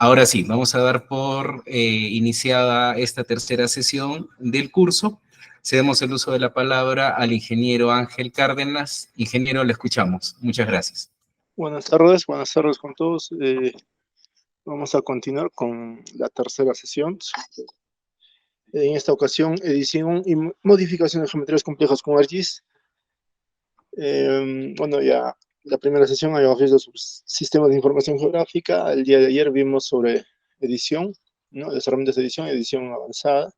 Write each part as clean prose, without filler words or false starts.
Ahora sí, vamos a dar por iniciada esta tercera sesión del curso. Cedemos el uso de la palabra al ingeniero Ángel Cárdenas. Ingeniero, le escuchamos. Muchas gracias. Buenas tardes con todos. Vamos a continuar con la tercera sesión. En esta ocasión, edición y modificación de geometrías complejas con ArcGIS. Bueno, ya la primera sesión habíamos visto sobre sistemas de información geográfica. El día de ayer vimos sobre edición, ¿no? Las herramientas de edición avanzada.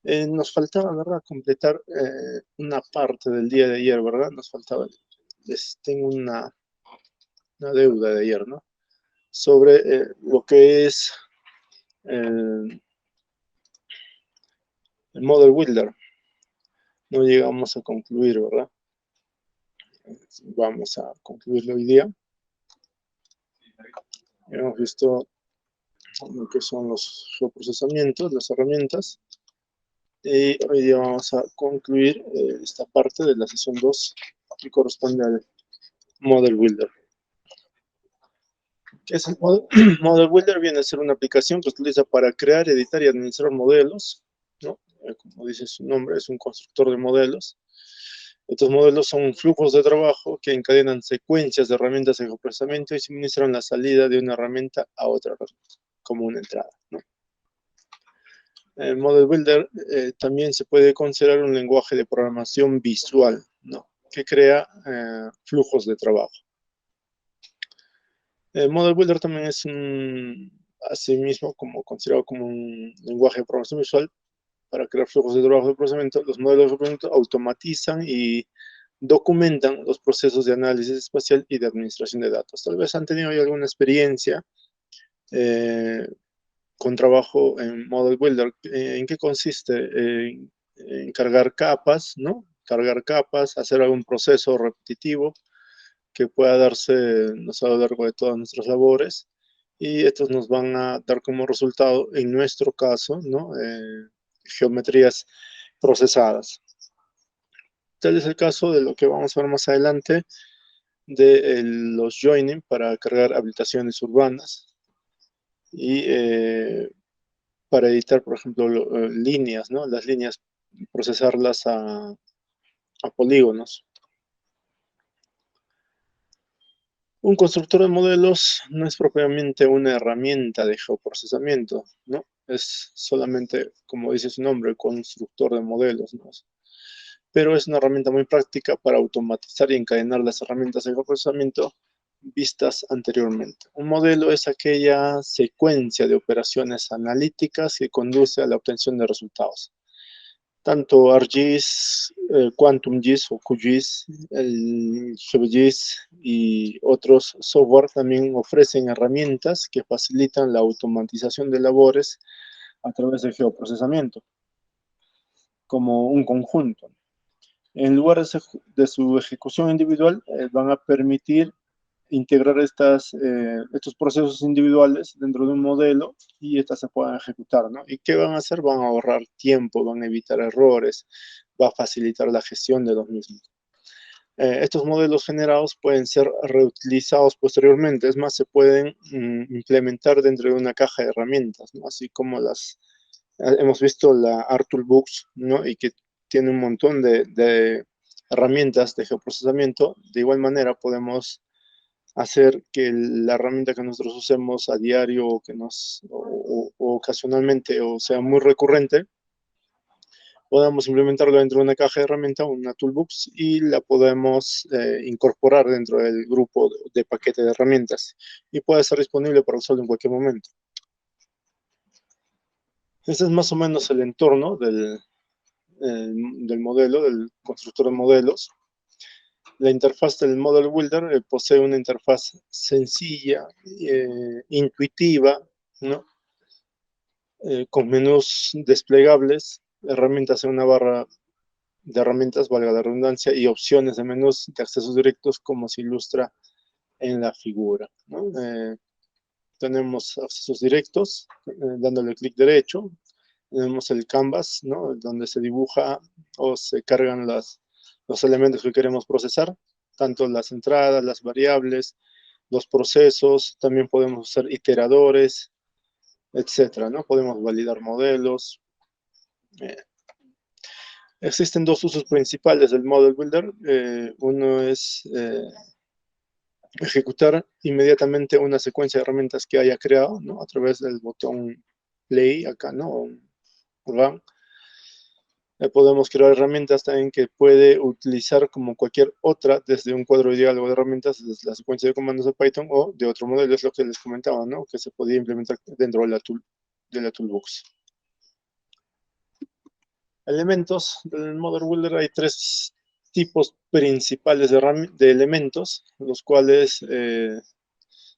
Nos faltaba, ¿verdad?, completar una parte del día de ayer, ¿verdad? Nos faltaba, tengo una deuda de ayer, ¿no? Sobre lo que es el Model Builder. No llegamos a concluir, ¿verdad? Vamos a concluirlo hoy día. Hemos visto lo que son los procesamientos, las herramientas. Y hoy día vamos a concluir esta parte de la sesión 2 que corresponde al Model Builder. ¿Qué es el Model Builder? Viene a ser una aplicación que se utiliza para crear, editar y administrar modelos, ¿no? Como dice su nombre, es un constructor de modelos. Estos modelos son flujos de trabajo que encadenan secuencias de herramientas de procesamiento y suministran la salida de una herramienta a otra herramienta, como una entrada, ¿no? El Model Builder también se puede considerar un lenguaje de programación visual, ¿no?, que crea flujos de trabajo. El Model Builder también es asimismo considerado como un lenguaje de programación visual para crear flujos de trabajo de procesamiento. Los modelos de procesamiento automatizan y documentan los procesos de análisis espacial y de administración de datos. Tal vez han tenido ya alguna experiencia con trabajo en Model Builder. ¿En qué consiste? En cargar capas, ¿no? Cargar capas, hacer algún proceso repetitivo que pueda darse a lo largo de todas nuestras labores, y estos nos van a dar como resultado, en nuestro caso, ¿no?, geometrías procesadas. Tal es el caso de lo que vamos a ver más adelante de los joining para cargar habilitaciones urbanas y para editar, por ejemplo, líneas, ¿no? Las líneas, procesarlas a polígonos. Un constructor de modelos no es propiamente una herramienta de geoprocesamiento, ¿no? Es solamente, como dice su nombre, constructor de modelos, ¿no? Pero es una herramienta muy práctica para automatizar y encadenar las herramientas de geoprocesamiento vistas anteriormente. Un modelo es aquella secuencia de operaciones analíticas que conduce a la obtención de resultados. Tanto ArcGIS, QuantumGIS o QGIS, el GeoGIS y otros software también ofrecen herramientas que facilitan la automatización de labores a través del geoprocesamiento, como un conjunto. En lugar de su ejecución individual, van a permitir integrar estos procesos individuales dentro de un modelo y estas se puedan ejecutar, ¿no? ¿Y qué van a hacer? Van a ahorrar tiempo, van a evitar errores, va a facilitar la gestión de los mismos. Estos modelos generados pueden ser reutilizados posteriormente, es más, se pueden implementar dentro de una caja de herramientas, ¿no? Así como hemos visto la ArcToolbox, ¿no?, y que tiene un montón de herramientas de geoprocesamiento. De igual manera podemos hacer que la herramienta que nosotros usemos a diario o ocasionalmente o sea muy recurrente, podamos implementarlo dentro de una caja de herramientas, una toolbox, y la podemos incorporar dentro del grupo de paquete de herramientas y puede ser disponible para usarlo en cualquier momento. Este es más o menos el entorno del modelo, del constructor de modelos. La interfaz del Model Builder posee una interfaz sencilla, intuitiva, ¿no?, con menús desplegables, herramientas en una barra de herramientas, valga la redundancia, y opciones de menús de accesos directos, como se ilustra en la figura, ¿no? Tenemos accesos directos, dándole clic derecho. Tenemos el canvas, ¿no?, donde se dibuja o se cargan los elementos que queremos procesar, tanto las entradas, las variables, los procesos, también podemos usar iteradores, etcétera, ¿no? Podemos validar modelos. Existen dos usos principales del Model Builder. Uno es ejecutar inmediatamente una secuencia de herramientas que haya creado, ¿no? A través del botón Play acá, ¿no? O Run. Podemos crear herramientas también que puede utilizar como cualquier otra desde un cuadro de diálogo de herramientas, desde la secuencia de comandos de Python o de otro modelo, es lo que les comentaba, ¿no? Que se podía implementar dentro de la toolbox. Elementos del Model Builder, hay tres tipos principales de elementos, los cuales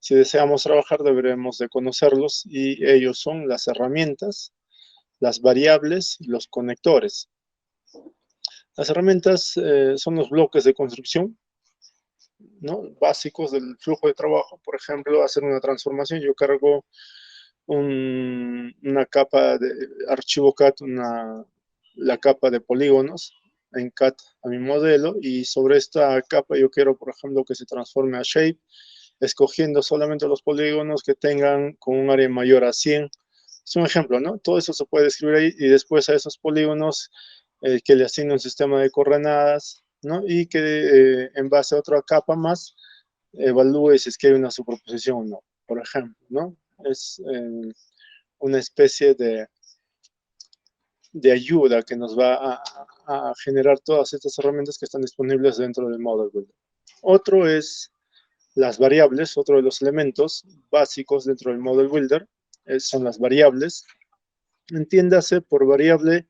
si deseamos trabajar deberemos de conocerlos, y ellos son las herramientas, las variables y los conectores. Las herramientas son los bloques de construcción, ¿no? Básicos del flujo de trabajo. Por ejemplo, hacer una transformación, yo cargo una capa de archivo CAD, la capa de polígonos en CAD a mi modelo, y sobre esta capa yo quiero, por ejemplo, que se transforme a Shape, escogiendo solamente los polígonos que tengan con un área mayor a 100. Es un ejemplo, ¿no? Todo eso se puede escribir ahí, y después a esos polígonos que le asigne un sistema de coordenadas, ¿no? Y que en base a otra capa más evalúe si es que hay una superposición o no, por ejemplo, ¿no? Es una especie de ayuda que nos va a generar todas estas herramientas que están disponibles dentro del Model Builder. Otro es las variables, otro de los elementos básicos dentro del Model Builder son las variables. Entiéndase por variable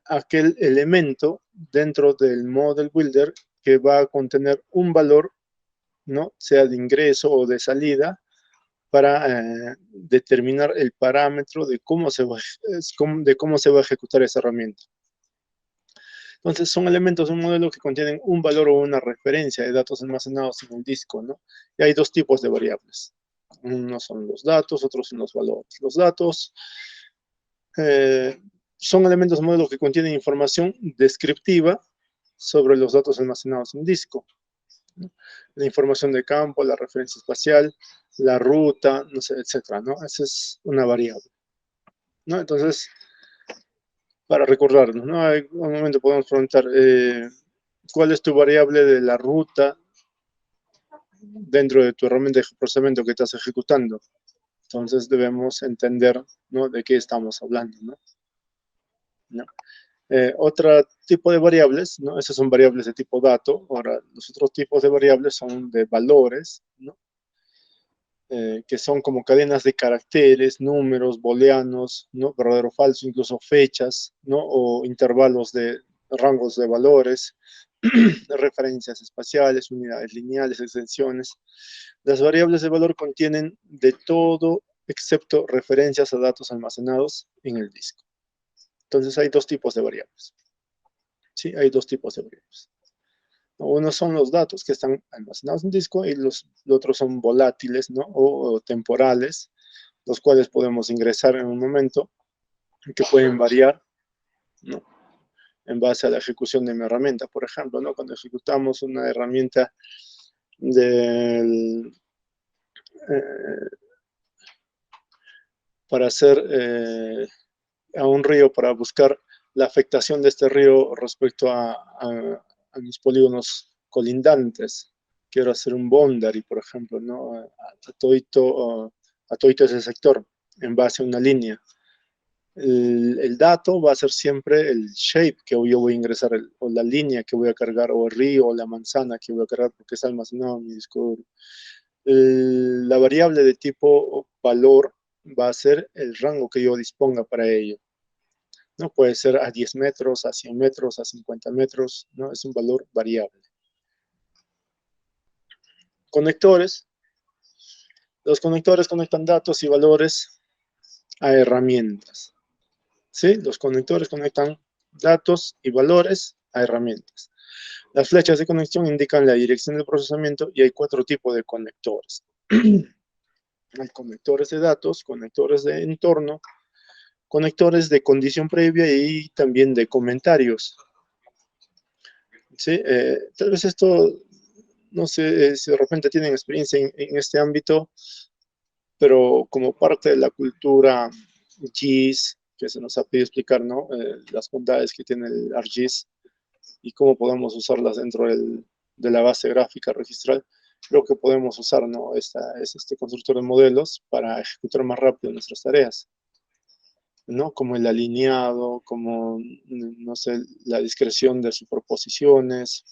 aquel elemento dentro del Model Builder que va a contener un valor, ¿no? Sea de ingreso o de salida, para determinar el parámetro de cómo se va a ejecutar esa herramienta. Entonces, son elementos de un modelo que contienen un valor o una referencia de datos almacenados en el disco, ¿no? Y hay dos tipos de variables. Unos son los datos, otros son los valores. Los datos son elementos de modelo que contienen información descriptiva sobre los datos almacenados en disco, ¿no? La información de campo, la referencia espacial, la ruta, no sé, etcétera, ¿no? Esa es una variable, ¿no? Entonces, para recordarnos, ¿no? Un momento podemos preguntar, ¿cuál es tu variable de la ruta dentro de tu herramienta de procesamiento que estás ejecutando? Entonces debemos entender, ¿no? De qué estamos hablando, ¿no? ¿No? Otro tipo de variables, ¿no? Esas son variables de tipo dato. Ahora, los otros tipos de variables son de valores, ¿no? Que son como cadenas de caracteres, números, booleanos, ¿no? Verdadero o falso, incluso fechas, ¿no? O intervalos de rangos de valores, referencias espaciales, unidades lineales, extensiones. Las variables de valor contienen de todo excepto referencias a datos almacenados en el disco. Entonces hay dos tipos de variables. Sí, hay dos tipos de variables. Uno son los datos que están almacenados en disco, y los otros son volátiles, ¿no? O temporales, los cuales podemos ingresar en un momento, que pueden variar, ¿no? En base a la ejecución de mi herramienta. Por ejemplo, ¿no? Cuando ejecutamos una herramienta para hacer a un río, para buscar la afectación de este río respecto a mis polígonos colindantes. Quiero hacer un boundary, por ejemplo, ¿no? A todito ese sector, en base a una línea. El dato va a ser siempre el shape que yo voy a ingresar, o la línea que voy a cargar, o el río, o la manzana que voy a cargar, porque está almacenado en mi disco duro. La variable de tipo valor va a ser el rango que yo disponga para ello, ¿no? Puede ser a 10 metros, a 100 metros, a 50 metros, ¿no? Es un valor variable. Conectores. Los conectores conectan datos y valores a herramientas, ¿sí? Los conectores conectan datos y valores a herramientas. Las flechas de conexión indican la dirección del procesamiento, y hay 4 tipos de conectores. Hay conectores de datos, conectores de entorno, conectores de condición previa y también de comentarios. ¿Sí? Tal vez esto no sé si de repente tienen experiencia en este ámbito, pero como parte de la cultura GIS, que se nos ha pedido explicar, ¿no? Las bondades que tiene el ArcGIS y cómo podemos usarlas dentro de la base gráfica registral, creo que podemos usar, ¿no? Este constructor de modelos para ejecutar más rápido nuestras tareas, ¿no? Como el alineado, como, no sé, la discreción de superposiciones,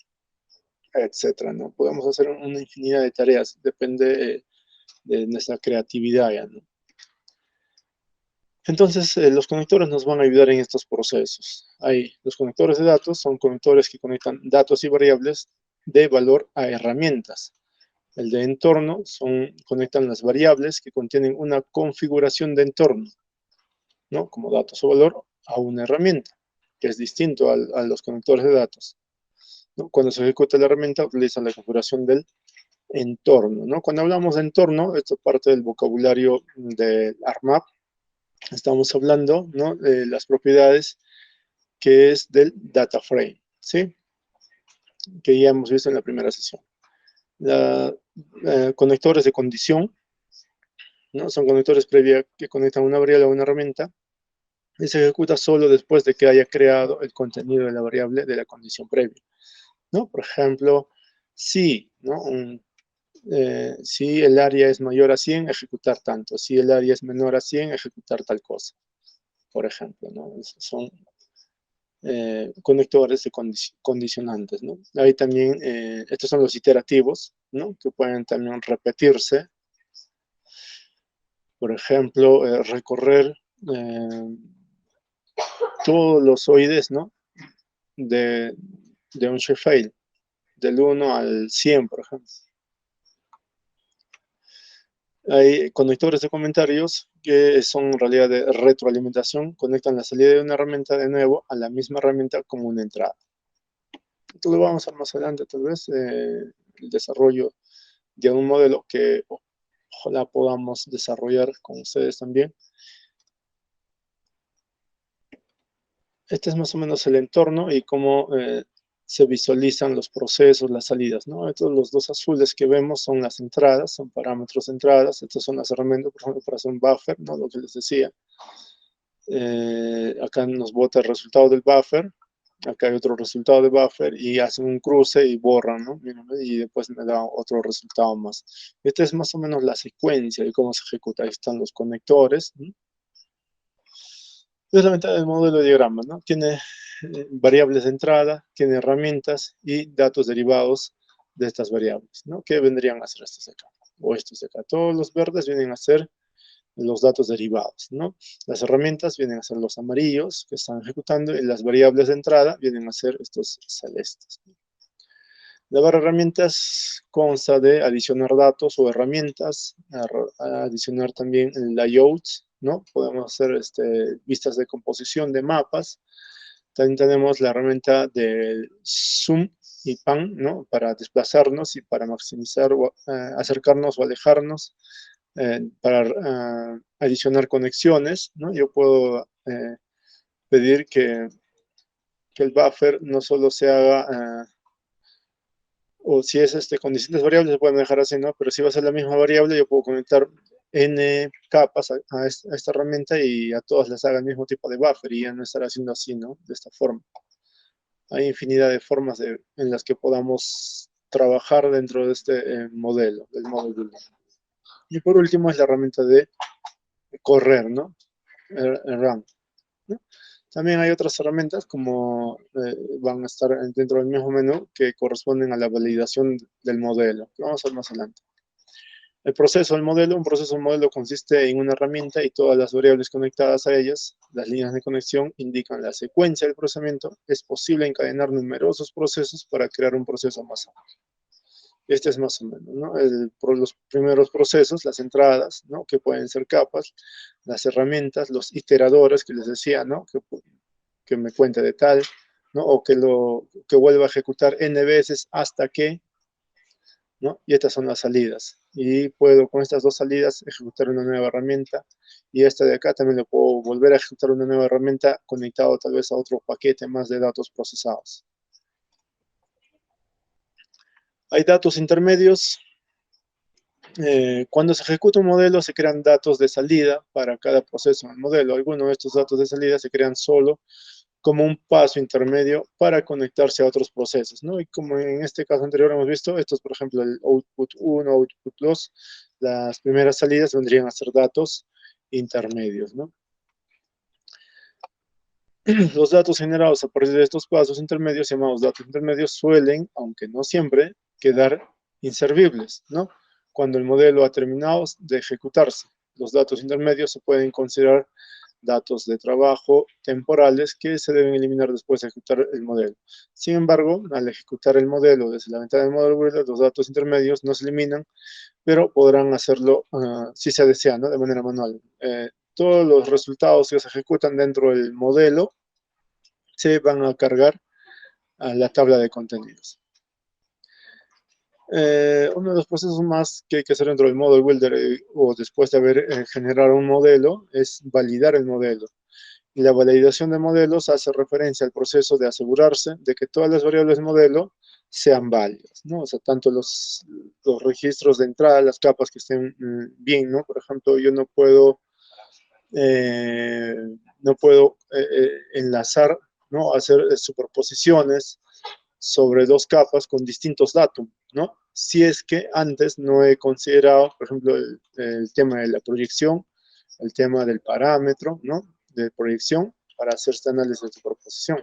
etcétera, ¿no? Podemos hacer una infinidad de tareas, depende de nuestra creatividad ya, ¿no? Entonces, los conectores nos van a ayudar en estos procesos. Los conectores de datos son conectores que conectan datos y variables de valor a herramientas. El de entorno conectan las variables que contienen una configuración de entorno, ¿no? Como datos o valor a una herramienta, que es distinto a los conectores de datos, ¿no? Cuando se ejecuta la herramienta, utiliza la configuración del entorno, ¿no? Cuando hablamos de entorno, esto es parte del vocabulario del ARMAP. Estamos hablando, ¿no?, de las propiedades que es del data frame, ¿sí? Que ya hemos visto en la primera sesión. Conectores de condición, ¿no? Son conectores previa que conectan una variable a una herramienta y se ejecuta solo después de que haya creado el contenido de la variable de la condición previa, ¿no? Por ejemplo, si, ¿no? Si el área es mayor a 100, ejecutar tanto. Si el área es menor a 100, ejecutar tal cosa, por ejemplo, ¿no? Son conectores de condicionantes, ¿no? Ahí también, estos son los iterativos, ¿no? Que pueden también repetirse. Por ejemplo, recorrer todos los oides, ¿no? De un shapefile, del 1 al 100, por ejemplo. Hay conectores de comentarios que son en realidad de retroalimentación, conectan la salida de una herramienta de nuevo a la misma herramienta como una entrada. Esto lo vamos a ver más adelante, tal vez, el desarrollo de un modelo que ojalá podamos desarrollar con ustedes también. Este es más o menos el entorno y cómo se visualizan los procesos, las salidas, ¿no? Estos, los dos azules que vemos son las entradas, son parámetros de entradas. Estas son las herramientas, por ejemplo, para hacer un buffer, ¿no? Lo que les decía. Acá nos bota el resultado del buffer. Acá hay otro resultado de buffer y hacen un cruce y borran, ¿no? Y después me da otro resultado más. Esta es más o menos la secuencia de cómo se ejecuta. Ahí están los conectores, ¿no? Es la ventaja del modelo de diagrama, ¿no? Tiene variables de entrada, tiene herramientas y datos derivados de estas variables, ¿no? ¿Qué vendrían a ser estos de acá? O estos de acá. Todos los verdes vienen a ser los datos derivados, ¿no? Las herramientas vienen a ser los amarillos que están ejecutando y las variables de entrada vienen a ser estos celestes. La barra herramientas consta de adicionar datos o herramientas, adicionar también layouts, ¿no? Podemos hacer vistas de composición de mapas. También tenemos la herramienta de zoom y pan, ¿no? Para desplazarnos y para maximizar, acercarnos o alejarnos, para adicionar conexiones, ¿no? Yo puedo pedir que el buffer no solo se haga, o si es con distintas variables se pueden dejar así, ¿no? Pero si va a ser la misma variable, yo puedo conectar n capas a esta herramienta y a todas les haga el mismo tipo de buffer y ya no estar haciendo así, ¿no? De esta forma. Hay infinidad de formas en las que podamos trabajar dentro de este modelo, del módulo. Y por último es la herramienta de correr, ¿no? Run, ¿no? También hay otras herramientas como van a estar dentro del mismo menú que corresponden a la validación del modelo, que vamos a ver más adelante. El proceso del modelo, un proceso del modelo consiste en una herramienta y todas las variables conectadas a ellas. Las líneas de conexión indican la secuencia del procesamiento. Es posible encadenar numerosos procesos para crear un proceso más amplio. Este es más o menos, ¿no? Los primeros procesos, las entradas, ¿no? Que pueden ser capas, las herramientas, los iteradores que les decía, ¿no? Que me cuente de tal, ¿no? O que vuelva a ejecutar n veces hasta que, ¿no? Y estas son las salidas. Y puedo con estas dos salidas ejecutar una nueva herramienta. Y esta de acá también le puedo volver a ejecutar una nueva herramienta conectado tal vez a otro paquete más de datos procesados. Hay datos intermedios. Cuando se ejecuta un modelo, se crean datos de salida para cada proceso en el modelo. Algunos de estos datos de salida se crean solo como un paso intermedio para conectarse a otros procesos, ¿no? Y como en este caso anterior hemos visto, esto es, por ejemplo, el output 1, output 2, las primeras salidas vendrían a ser datos intermedios, ¿no? Los datos generados a partir de estos pasos intermedios, llamados datos intermedios, suelen, aunque no siempre, quedar inservibles, ¿no? Cuando el modelo ha terminado de ejecutarse. Los datos intermedios se pueden considerar datos de trabajo temporales que se deben eliminar después de ejecutar el modelo. Sin embargo, al ejecutar el modelo desde la ventana del modelo Builder, los datos intermedios no se eliminan, pero podrán hacerlo si se desea, ¿no? De manera manual. Todos los resultados que se ejecutan dentro del modelo se van a cargar a la tabla de contenidos. Uno de los procesos más que hay que hacer dentro del Model Builder o después de haber generado un modelo es validar el modelo. Y la validación de modelos hace referencia al proceso de asegurarse de que todas las variables del modelo sean válidas, ¿no? O sea, tanto los registros de entrada, las capas que estén bien, ¿no? Por ejemplo, yo no puedo enlazar, ¿no? Hacer superposiciones sobre dos capas con distintos datos, ¿no? Si es que antes no he considerado, por ejemplo, el tema de la proyección, el tema del parámetro, ¿no? De proyección para hacer este análisis de superposición.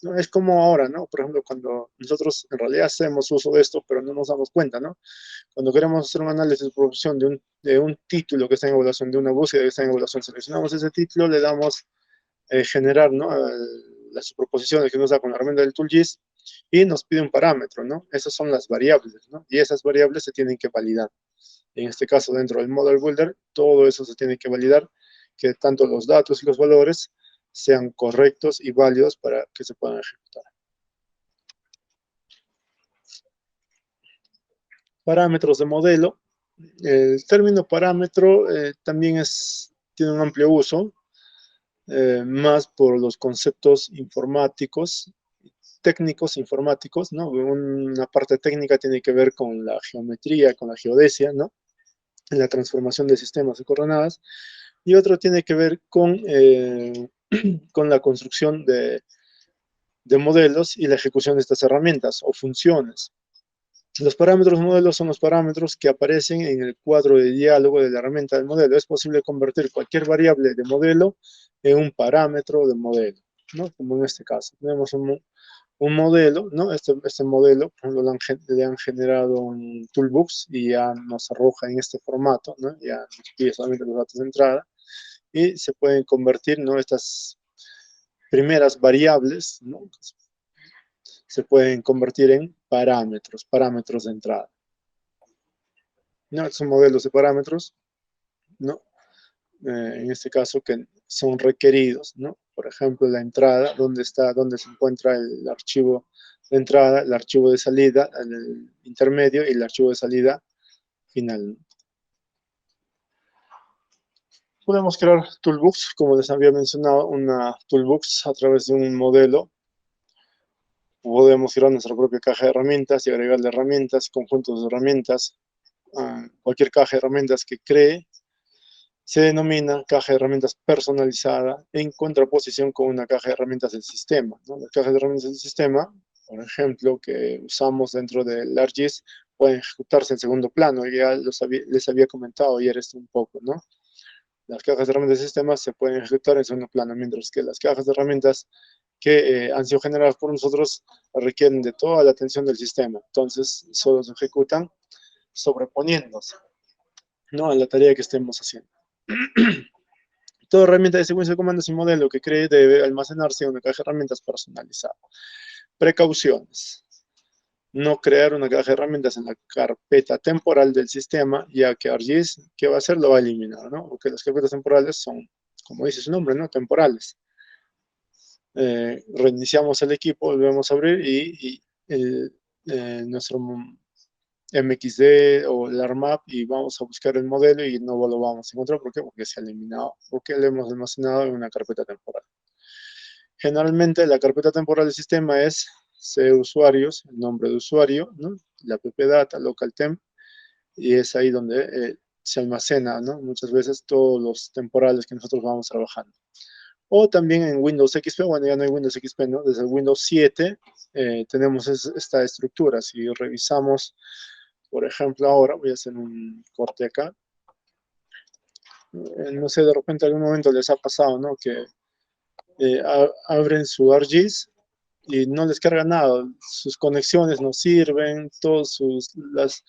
¿No? Es como ahora, ¿no? Por ejemplo, cuando nosotros en realidad hacemos uso de esto, pero no nos damos cuenta, ¿no? Cuando queremos hacer un análisis de producción de un título que está en evaluación, de una búsqueda que está en evaluación, seleccionamos ese título, le damos generar, ¿no? Las superposiciones que nos da con la herramienta del ToolGIS y nos pide un parámetro, ¿no? Esas son las variables, ¿no? Y esas variables se tienen que validar. En este caso, dentro del Model Builder, todo eso se tiene que validar, que tanto los datos y los valores sean correctos y válidos para que se puedan ejecutar. Parámetros de modelo. El término parámetro también tiene un amplio uso, más por los conceptos informáticos, técnicos informáticos, ¿no? Una parte técnica tiene que ver con la geometría, con la geodesia, ¿no? La transformación de sistemas de coordenadas, y otro tiene que ver con la construcción de modelos y la ejecución de estas herramientas o funciones. Los parámetros modelos son los parámetros que aparecen en el cuadro de diálogo de la herramienta del modelo. Es posible convertir cualquier variable de modelo en un parámetro de modelo, ¿no? Como en este caso. Tenemos un modelo, ¿no? Este modelo, por ejemplo, le han generado un toolbox y ya nos arroja en este formato, ¿no? Ya nos pide solamente los datos de entrada y se pueden convertir, ¿no? Estas primeras variables, ¿no? Se pueden convertir en parámetros de entrada. ¿No? Son modelos de parámetros, ¿no? En este caso que son requeridos, ¿no? Por ejemplo, la entrada, dónde se encuentra el archivo de entrada, el archivo de salida, el intermedio y el archivo de salida final. Podemos crear toolbox, como les había mencionado, una toolbox a través de un modelo. Podemos crear nuestra propia caja de herramientas y agregarle herramientas, conjuntos de herramientas. Cualquier caja de herramientas que cree se denomina caja de herramientas personalizada en contraposición con una caja de herramientas del sistema, ¿no? Las cajas de herramientas del sistema, por ejemplo, que usamos dentro del ArcGIS, pueden ejecutarse en segundo plano. Ya les había comentado ayer esto un poco, ¿no? Las cajas de herramientas del sistema se pueden ejecutar en segundo plano, mientras que las cajas de herramientas que han sido generadas por nosotros requieren de toda la atención del sistema. Entonces, solo se ejecutan sobreponiéndose, ¿no? A la tarea que estemos haciendo. Toda herramienta de secuencia de comandos y modelo que cree debe almacenarse en una caja de herramientas personalizada. Precauciones. No crear una caja de herramientas en la carpeta temporal del sistema, ya que ArcGIS, ¿qué va a hacer? Lo va a eliminar, ¿no? Porque las carpetas temporales son, como dice su nombre, ¿no? Temporales. Reiniciamos el equipo, volvemos a abrir y nuestro MXD o el ARMAP y vamos a buscar el modelo y no lo vamos a encontrar. ¿Por qué? Porque se ha eliminado, porque lo hemos almacenado en una carpeta temporal. Generalmente la carpeta temporal del sistema es C usuarios, el nombre de usuario, ¿no? la ppdata, local temp, y es ahí donde se almacena, ¿no? Muchas veces todos los temporales que nosotros vamos trabajando. O también en Windows XP, bueno, ya no hay Windows XP, ¿no? Desde el Windows 7 tenemos esta estructura. Si revisamos, por ejemplo, ahora voy a hacer un corte acá. No sé, de repente en algún momento les ha pasado, ¿no? Que abren su ArcGIS y no les carga nada. Sus conexiones no sirven, todas las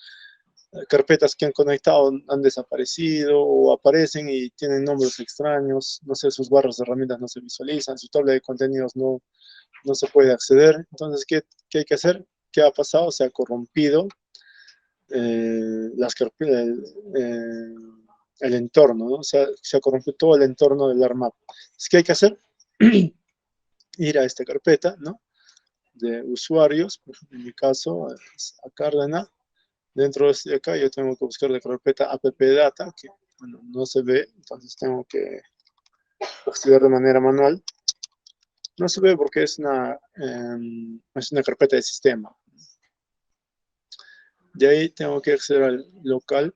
carpetas que han conectado han desaparecido o aparecen y tienen nombres extraños, no sé, sus barras de herramientas no se visualizan, su tabla de contenidos no se puede acceder. Entonces, ¿qué hay que hacer? ¿Qué ha pasado? Se ha corrompido el entorno, ¿no? Se ha corrompido todo el entorno del ARMAP. Entonces, ¿qué hay que hacer? Ir a esta carpeta, ¿no? De usuarios, en mi caso, es a Cárdenas. Dentro de este acá yo tengo que buscar la carpeta appdata, que bueno, no se ve, entonces tengo que acceder de manera manual. No se ve porque es una carpeta de sistema. De ahí tengo que acceder al local,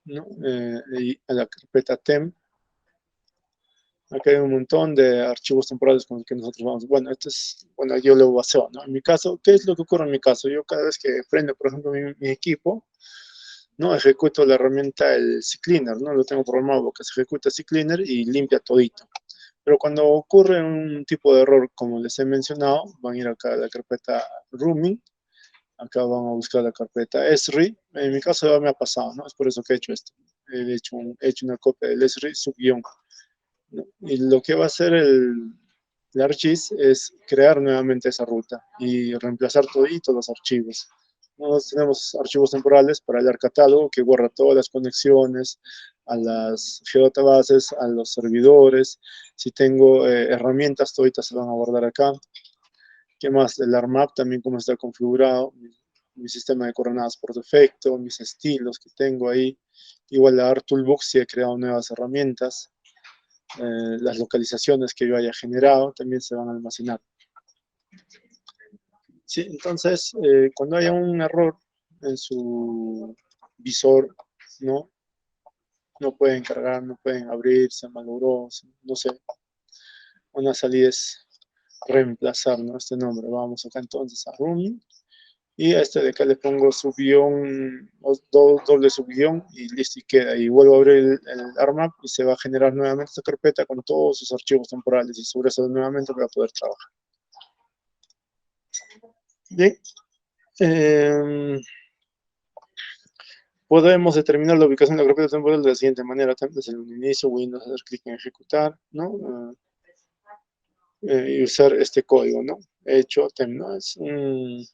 ¿no? Y a la carpeta temp. Acá hay un montón de archivos temporales con los que nosotros vamos. Bueno, yo lo baseo, ¿no? En mi caso, ¿qué es lo que ocurre en mi caso? Yo cada vez que prendo, por ejemplo, mi equipo, ¿no? Ejecuto la herramienta el CCleaner, ¿no? Lo tengo programado que se ejecuta CCleaner y limpia todito. Pero cuando ocurre un tipo de error, como les he mencionado, van a ir acá a la carpeta rooming, acá van a buscar la carpeta esri. En mi caso ya me ha pasado, ¿no? Es por eso que he hecho esto. He hecho una copia del esri subguión, ¿no? Y lo que va a hacer el ArcGIS es crear nuevamente esa ruta y reemplazar toditos los archivos. Nosotros tenemos archivos temporales para el catálogo que guarda todas las conexiones a las geodatabases, a los servidores. Si tengo herramientas, toditas se van a guardar acá. ¿Qué más? El ARMAP también cómo está configurado, mi sistema de coordenadas por defecto, mis estilos que tengo ahí. Igual la ArcToolbox si he creado nuevas herramientas. Las localizaciones que yo haya generado también se van a almacenar. Sí, entonces, cuando haya un error en su visor, ¿no? No pueden cargar, no pueden abrir, se malogró, no sé. Una salida es reemplazar, ¿no? Este nombre. Vamos acá entonces a rooming. Y a este de acá le pongo subguión, doble subguión y listo y queda. Y vuelvo a abrir el ARMAP y se va a generar nuevamente esta carpeta con todos sus archivos temporales y sobre eso nuevamente voy a poder trabajar. Bien. Podemos determinar la ubicación de la carpeta temporal de la siguiente manera. Desde el inicio, Windows, hacer clic en ejecutar, ¿no? Y usar este código, ¿no? Hecho, ¿no? Es un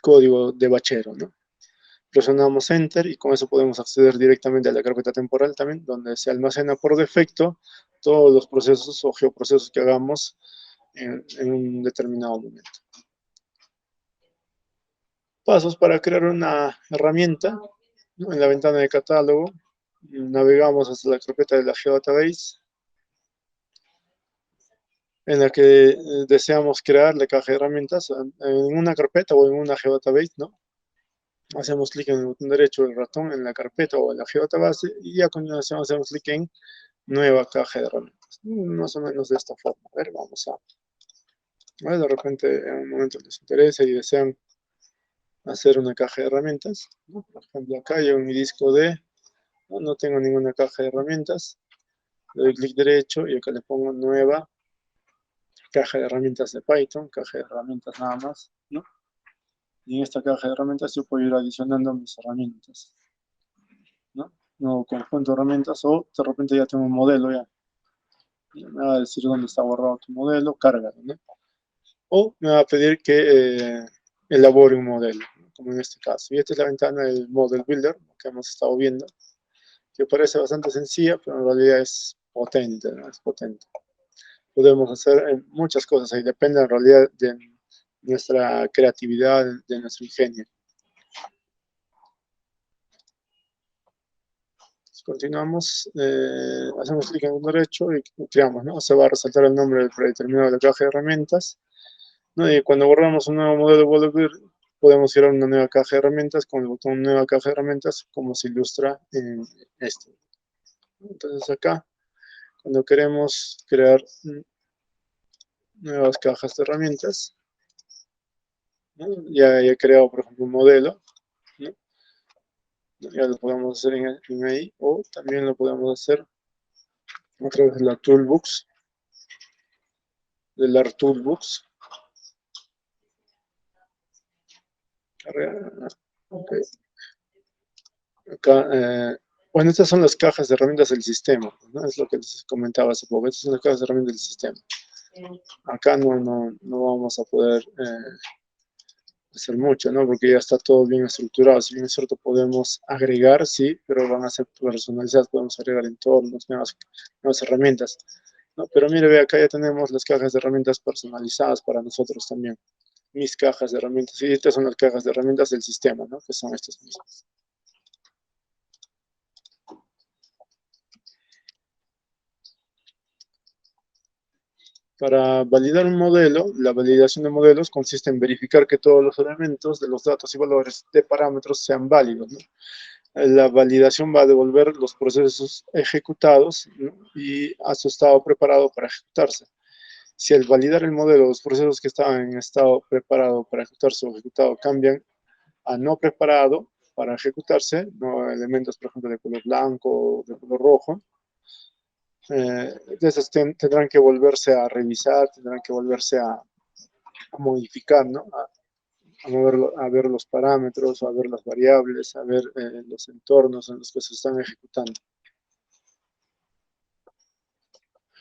código de bachero, ¿no? Presionamos Enter y con eso podemos acceder directamente a la carpeta temporal también, donde se almacena por defecto todos los procesos o geoprocesos que hagamos en un determinado momento. Pasos para crear una herramienta, ¿no? En la ventana de catálogo, navegamos hasta la carpeta de la Geodatabase, en la que deseamos crear la caja de herramientas en una carpeta o en una Geodatabase, ¿no? Hacemos clic en el botón derecho del ratón en la carpeta o en la Geodatabase y a continuación hacemos clic en nueva caja de herramientas. Más o menos de esta forma. A ver, vamos a ver, de repente en un momento les interesa y desean hacer una caja de herramientas, ¿no? Por ejemplo, acá yo en mi disco D no tengo ninguna caja de herramientas. Le doy clic derecho y acá le pongo nueva caja de herramientas de Python, caja de herramientas nada más, ¿no? Y en esta caja de herramientas yo puedo ir adicionando mis herramientas, ¿no? Nuevo conjunto de herramientas o de repente ya tengo un modelo ya. Me va a decir dónde está borrado tu modelo, cárgalo, ¿no? O me va a pedir que elabore un modelo, ¿no? Como en este caso. Y esta es la ventana del Model Builder que hemos estado viendo, que parece bastante sencilla, pero en realidad es potente, ¿no? Es potente. Podemos hacer muchas cosas ahí, depende en realidad de nuestra creatividad, de nuestro ingenio. Continuamos, hacemos clic en un derecho y creamos, ¿no? Se va a resaltar el nombre del predeterminado de la caja de herramientas, ¿no? Y cuando borramos un nuevo modelo podemos crear una nueva caja de herramientas con el botón nueva caja de herramientas, como se ilustra en esto. Entonces acá, cuando queremos crear nuevas cajas de herramientas, ¿no? Ya he creado, por ejemplo, un modelo, ¿no? Ya lo podemos hacer en ahí, o también lo podemos hacer a través de la Toolbox, del ART Toolbox. Okay. Acá, bueno, estas son las cajas de herramientas del sistema, ¿no? Es lo que les comentaba hace poco. Estas son las cajas de herramientas del sistema. Acá no vamos a poder hacer mucho, ¿no? Porque ya está todo bien estructurado. Si bien es cierto, podemos agregar, sí, pero van a ser personalizadas. Podemos agregar entornos, nuevas herramientas, ¿no? Pero mire, ve, acá ya tenemos las cajas de herramientas personalizadas para nosotros también. Mis cajas de herramientas. Y estas son las cajas de herramientas del sistema, ¿no? Que son estas mismas. Para validar un modelo, la validación de modelos consiste en verificar que todos los elementos de los datos y valores de parámetros sean válidos, ¿no? La validación va a devolver los procesos ejecutados, ¿no? Y a su estado preparado para ejecutarse. Si al validar el modelo, los procesos que estaban en estado preparado para ejecutarse o ejecutado cambian a no preparado para ejecutarse, ¿no? Elementos, por ejemplo, de color blanco o de color rojo, esas tendrán que volverse a revisar, tendrán que volverse a modificar, ¿no? A ver los parámetros, a ver las variables, a ver los entornos en los que se están ejecutando.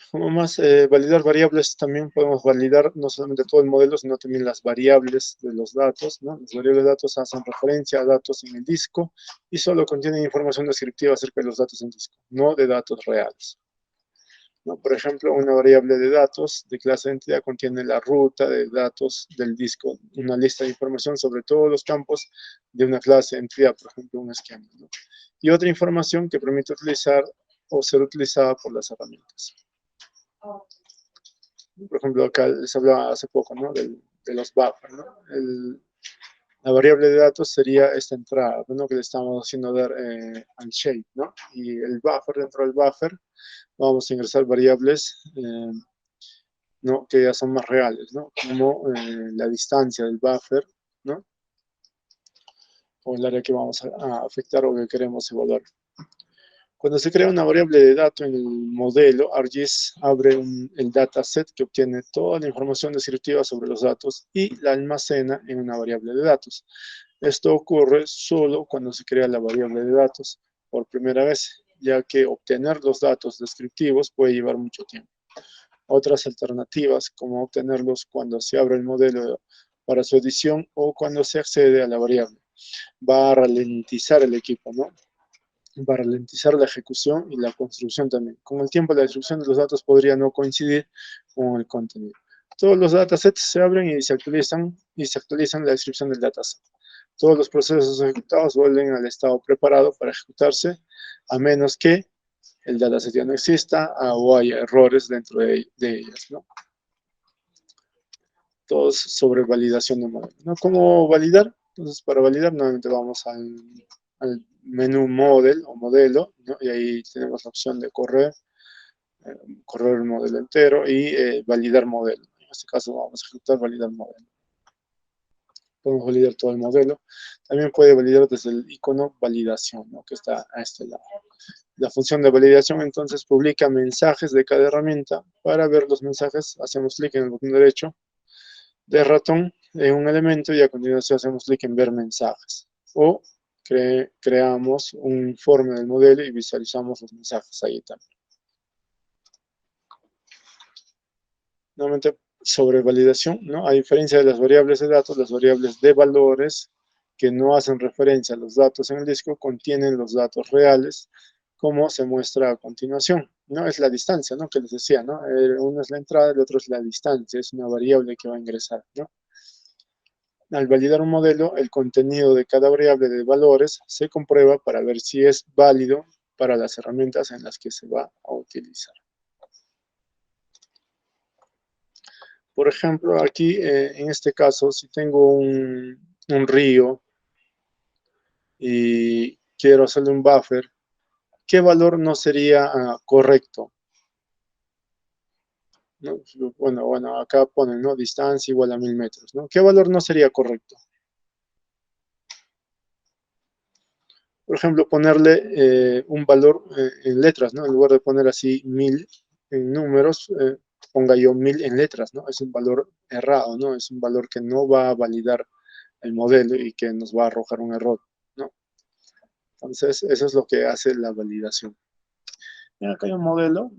Como más validar variables, también podemos validar no solamente todo el modelo, sino también las variables de los datos, ¿no? Las variables de datos hacen referencia a datos en el disco y solo contienen información descriptiva acerca de los datos en disco, no de datos reales, ¿no? Por ejemplo, una variable de datos de clase de entidad contiene la ruta de datos del disco, una lista de información sobre todos los campos de una clase de entidad, por ejemplo, un esquema, ¿no? Y otra información que permite utilizar o ser utilizada por las herramientas. Por ejemplo, acá les hablaba hace poco, ¿no? De los buffers, ¿no? La variable de datos sería esta entrada, ¿no? Que le estamos haciendo dar al shape, ¿no? Y el buffer, dentro del buffer, vamos a ingresar variables, ¿no? Que ya son más reales, ¿no? Como la distancia del buffer, ¿no? O el área que vamos a afectar o que queremos evaluar. Cuando se crea una variable de dato en el modelo, ArcGIS abre el dataset que obtiene toda la información descriptiva sobre los datos y la almacena en una variable de datos. Esto ocurre solo cuando se crea la variable de datos por primera vez, ya que obtener los datos descriptivos puede llevar mucho tiempo. Otras alternativas, como obtenerlos cuando se abre el modelo para su edición o cuando se accede a la variable, va a ralentizar el equipo, ¿no? Va a ralentizar la ejecución y la construcción también. Con el tiempo, la distribución de los datos podría no coincidir con el contenido. Todos los datasets se abren y se actualizan la descripción del dataset. Todos los procesos ejecutados vuelven al estado preparado para ejecutarse, a menos que el dataset ya no exista o haya errores dentro de ellas, ¿no? Todos sobre validación de modelo, ¿no? ¿Cómo validar? Entonces, para validar, nuevamente vamos al menú Model o Modelo, ¿no? Y ahí tenemos la opción de correr el modelo entero y validar modelo. En este caso vamos a ejecutar validar modelo. Podemos validar todo el modelo. También puede validar desde el icono validación, ¿no? Que está a este lado. La función de validación entonces publica mensajes de cada herramienta. Para ver los mensajes hacemos clic en el botón derecho de ratón en un elemento y a continuación hacemos clic en ver mensajes. O creamos un informe del modelo y visualizamos los mensajes ahí también. Nuevamente, sobre validación, ¿no? A diferencia de las variables de datos, las variables de valores que no hacen referencia a los datos en el disco contienen los datos reales, como se muestra a continuación, ¿no? Es la distancia, ¿no? Que les decía, ¿no? Uno es la entrada, el otro es la distancia, es una variable que va a ingresar, ¿no? Al validar un modelo, el contenido de cada variable de valores se comprueba para ver si es válido para las herramientas en las que se va a utilizar. Por ejemplo, aquí en este caso, si tengo un río y quiero hacerle un buffer, ¿qué valor no sería correcto? ¿No? Bueno, acá ponen, ¿no? Distancia igual a 1000 metros, ¿no? ¿Qué valor no sería correcto? Por ejemplo, ponerle un valor en letras, ¿no? En lugar de poner así 1000 en números, ponga yo 1000 en letras, ¿no? Es un valor errado, ¿no? Es un valor que no va a validar el modelo y que nos va a arrojar un error, ¿no? Entonces, eso es lo que hace la validación. Y acá hay un modelo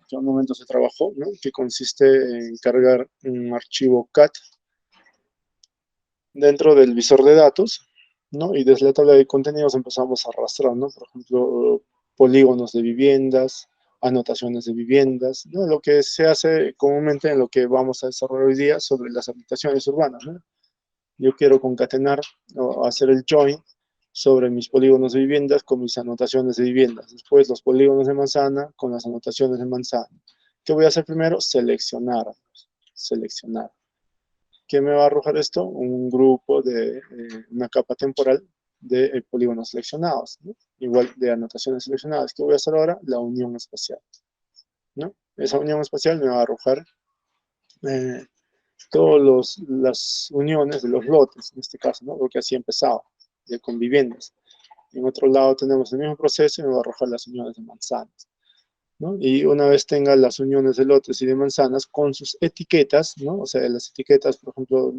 que en un momento se trabajó, ¿no? Que consiste en cargar un archivo CAT dentro del visor de datos, ¿no? Y desde la tabla de contenidos empezamos a arrastrar, ¿no? Por ejemplo, polígonos de viviendas, anotaciones de viviendas, ¿no? Lo que se hace comúnmente en lo que vamos a desarrollar hoy día sobre las habitaciones urbanas, ¿no? Yo quiero concatenar o hacer el join sobre mis polígonos de viviendas con mis anotaciones de viviendas. Después los polígonos de manzana con las anotaciones de manzana. ¿Qué voy a hacer primero? Seleccionar. Seleccionar. ¿Qué me va a arrojar esto? Un grupo de una capa temporal de polígonos seleccionados, ¿no? Igual de anotaciones seleccionadas. ¿Qué voy a hacer ahora? La unión espacial, ¿no? Esa unión espacial me va a arrojar eh, todas las uniones de los lotes, en este caso, ¿no? Porque así empezaba, de conviviendas. En otro lado tenemos el mismo proceso y me va a arrojar las uniones de manzanas, ¿no? Y una vez tenga las uniones de lotes y de manzanas con sus etiquetas, ¿no? O sea, las etiquetas, por ejemplo,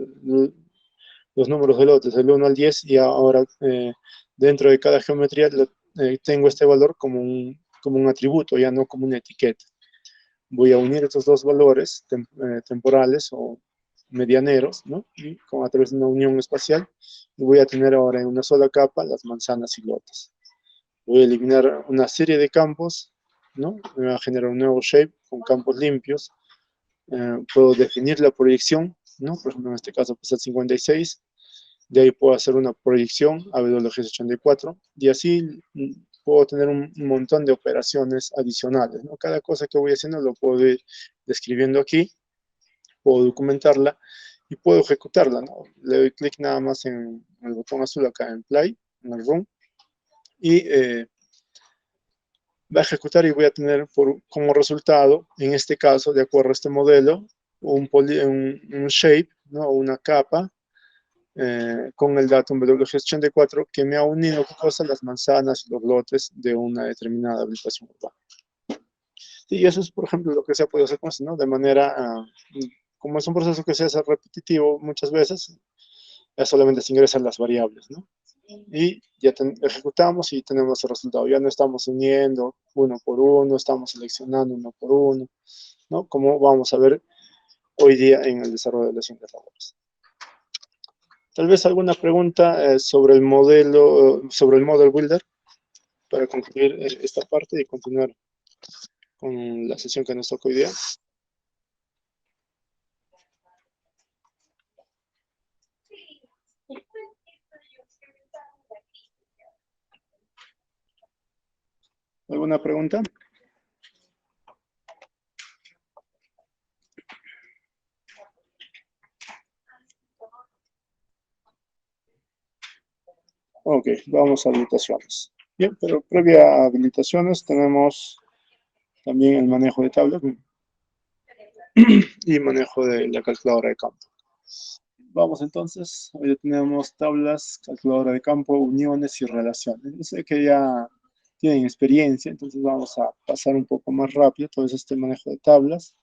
los números de lotes, del 1 al 10, y ahora dentro de cada geometría tengo este valor como un atributo, ya no como una etiqueta. Voy a unir estos dos valores temporales o medianeros, ¿no? Y a través de una unión espacial, voy a tener ahora en una sola capa las manzanas y lotes. Voy a eliminar una serie de campos, ¿no? Me va a generar un nuevo shape con campos limpios. Puedo definir la proyección, ¿no? Por ejemplo, en este caso, pues el 56. De ahí puedo hacer una proyección a WGS84 y así puedo tener un montón de operaciones adicionales, ¿no? Cada cosa que voy haciendo lo puedo ir describiendo aquí, puedo documentarla y puedo ejecutarla, ¿no? Le doy clic nada más en el botón azul acá en Play, en el Run, y va a ejecutar y voy a tener como resultado, en este caso, de acuerdo a este modelo, un shape, ¿no? Una capa con el datum WG84 que me ha unido ¿qué cosa? Las manzanas y los lotes de una determinada habitación urbana. Y eso es, por ejemplo, lo que se ha podido hacer con esto, ¿no? De manera, como es un proceso que se hace repetitivo muchas veces, ya solamente se ingresan las variables, ¿no? Y ya ejecutamos y tenemos el resultado. Ya no estamos uniendo uno por uno, estamos seleccionando uno por uno, ¿no? Como vamos a ver hoy día en el desarrollo de las siguientes labores. Tal vez alguna pregunta sobre el modelo, sobre el Model Builder, para concluir esta parte y continuar con la sesión que nos toca hoy día. ¿Alguna pregunta? Ok, vamos a habilitaciones. Bien, pero previa a habilitaciones tenemos también el manejo de tablas y manejo de la calculadora de campo. Vamos entonces, hoy tenemos tablas, calculadora de campo, uniones y relaciones. Yo sé que ya tienen experiencia, entonces vamos a pasar un poco más rápido todo este manejo de tablas.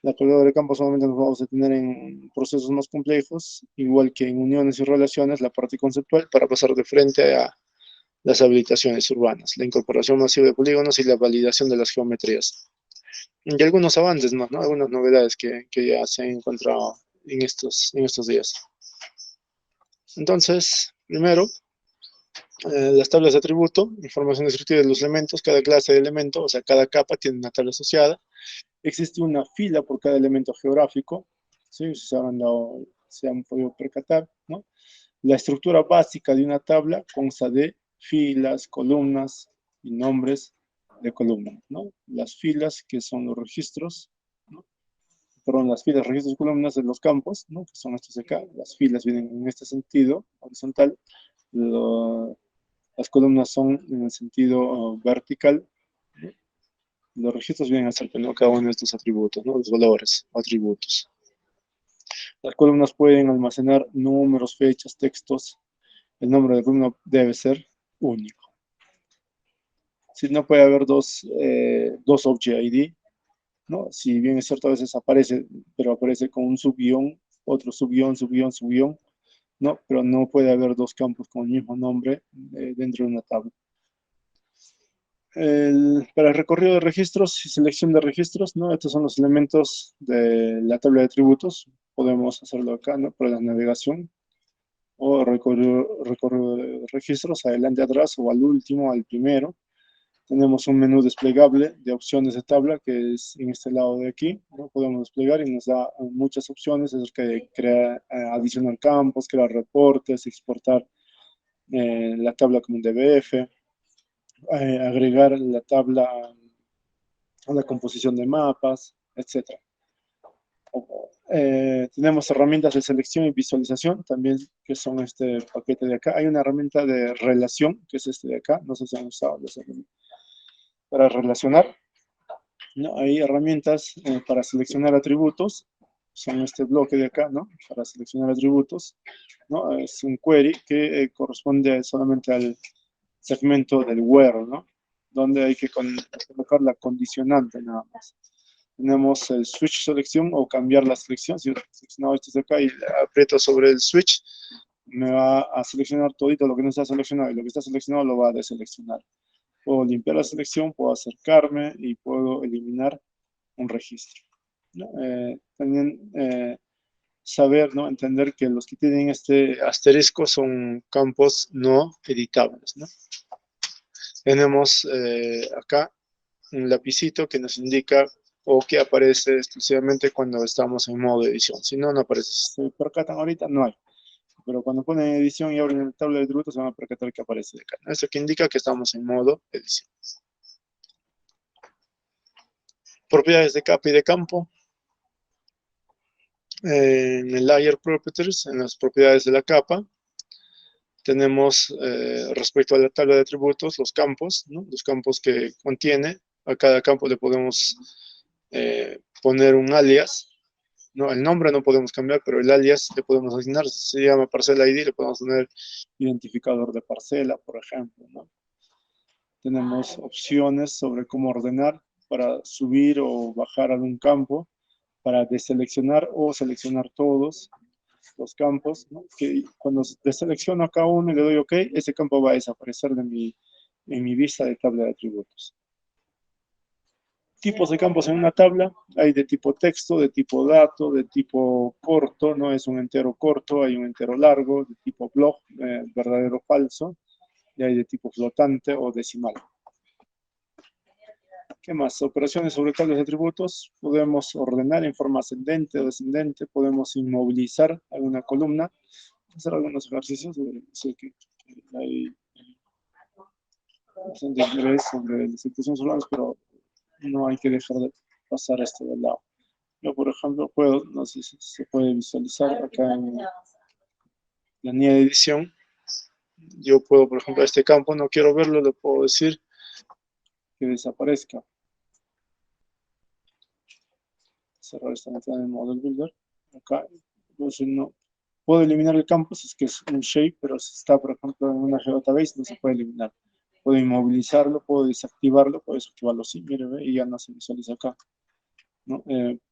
La calculadora de campo solamente nos vamos a tener en procesos más complejos, igual que en uniones y relaciones, la parte conceptual, para pasar de frente a las habilitaciones urbanas, la incorporación masiva de polígonos y la validación de las geometrías. Y algunos avances más, ¿no? Algunas novedades que ya se han encontrado en estos días. Entonces, primero, las tablas de atributo, información descriptiva de los elementos, cada clase de elemento, o sea, cada capa tiene una tabla asociada. Existe una fila por cada elemento geográfico, ¿sí? Se han podido percatar, ¿no? La estructura básica de una tabla consta de filas, columnas y nombres de columnas, ¿no? Las filas, que son los registros, ¿no? perdón, las filas, registros y columnas de los campos, ¿no? Que son estos de acá. Las filas vienen en este sentido, horizontal. Las columnas son en el sentido vertical. ¿No? Los registros vienen a ser, ¿no? Cada uno de estos atributos, ¿no? Los valores, atributos. Las columnas pueden almacenar números, fechas, textos. El nombre de columna debe ser único. Si no puede haber dos Object ID, ¿no? Si bien es cierto, a veces aparece, pero aparece con un subguión, otro subguión, subguión, subguión, ¿no? Pero no puede haber dos campos con el mismo nombre dentro de una tabla. Para el recorrido de registros y selección de registros, ¿no? Estos son los elementos de la tabla de atributos. Podemos hacerlo acá, ¿no? Para la navegación o recorrido de registros, adelante, atrás o al último, al primero. Tenemos un menú desplegable de opciones de tabla que es en este lado de aquí, ¿no? Podemos desplegar y nos da muchas opciones acerca de crear, adicionar campos, crear reportes, exportar la tabla como un DBF, agregar la tabla a la composición de mapas, etc. Tenemos herramientas de selección y visualización también, que son este paquete de acá. Hay una herramienta de relación, que es este de acá, no sé si han usado para relacionar, ¿no? Hay herramientas para seleccionar atributos, son este bloque de acá, ¿no? Para seleccionar atributos, ¿no? Es un query que corresponde solamente al segmento del where, ¿no? Donde hay que colocar la condicionante nada más. Tenemos el switch selección o cambiar la selección. Si yo selecciono esto de acá y aprieto sobre el switch, me va a seleccionar todito lo que no está seleccionado y lo que está seleccionado lo va a deseleccionar. Puedo limpiar la selección, puedo acercarme y puedo eliminar un registro, ¿no? También saber, ¿no? Entender que los que tienen este asterisco son campos no editables, ¿no? Tenemos acá un lapicito que nos indica o que aparece exclusivamente cuando estamos en modo edición. Si no, no aparece. Si se percatan ahorita, no hay. Pero cuando ponen edición y abren la tabla de atributos, se van a percatar que aparece de acá. Eso que indica que estamos en modo edición. Propiedades de capa y de campo. En el Layer Properties, en las propiedades de la capa, tenemos respecto a la tabla de atributos los campos, ¿no? Los campos que contiene. A cada campo le podemos poner un alias, ¿no? El nombre no podemos cambiar, pero el alias le podemos asignar. Si se llama parcela ID, le podemos poner identificador de parcela, por ejemplo, ¿no? Tenemos opciones sobre cómo ordenar para subir o bajar algún campo, para deseleccionar o seleccionar todos los campos, ¿no? Que cuando deselecciono a cada uno y le doy OK, ese campo va a desaparecer en mi vista de tabla de atributos. Tipos de campos en una tabla, hay de tipo texto, de tipo dato, de tipo corto, no es un entero corto, hay un entero largo, de tipo block, verdadero o falso, y hay de tipo flotante o decimal. ¿Qué más? Operaciones sobre tablas de atributos, podemos ordenar en forma ascendente o descendente, podemos inmovilizar alguna columna, hacer algunos ejercicios, sé que hay bastante interés sobre las situaciones solares, pero no hay que dejar de pasar esto del lado. Yo, por ejemplo, puedo, no sé si se puede visualizar acá en la línea de edición. Yo puedo, por ejemplo, este campo no quiero verlo, le puedo decir que desaparezca. Cerrar esta ventana en el Model Builder. Acá, entonces no. Puedo eliminar el campo si es que es un shape, pero si está, por ejemplo, en una geodatabase, no se puede eliminar. Puedo inmovilizarlo, puedo desactivarlo, puedo desactivarlo, sí, mire, ve, y ya no se visualiza acá, ¿no?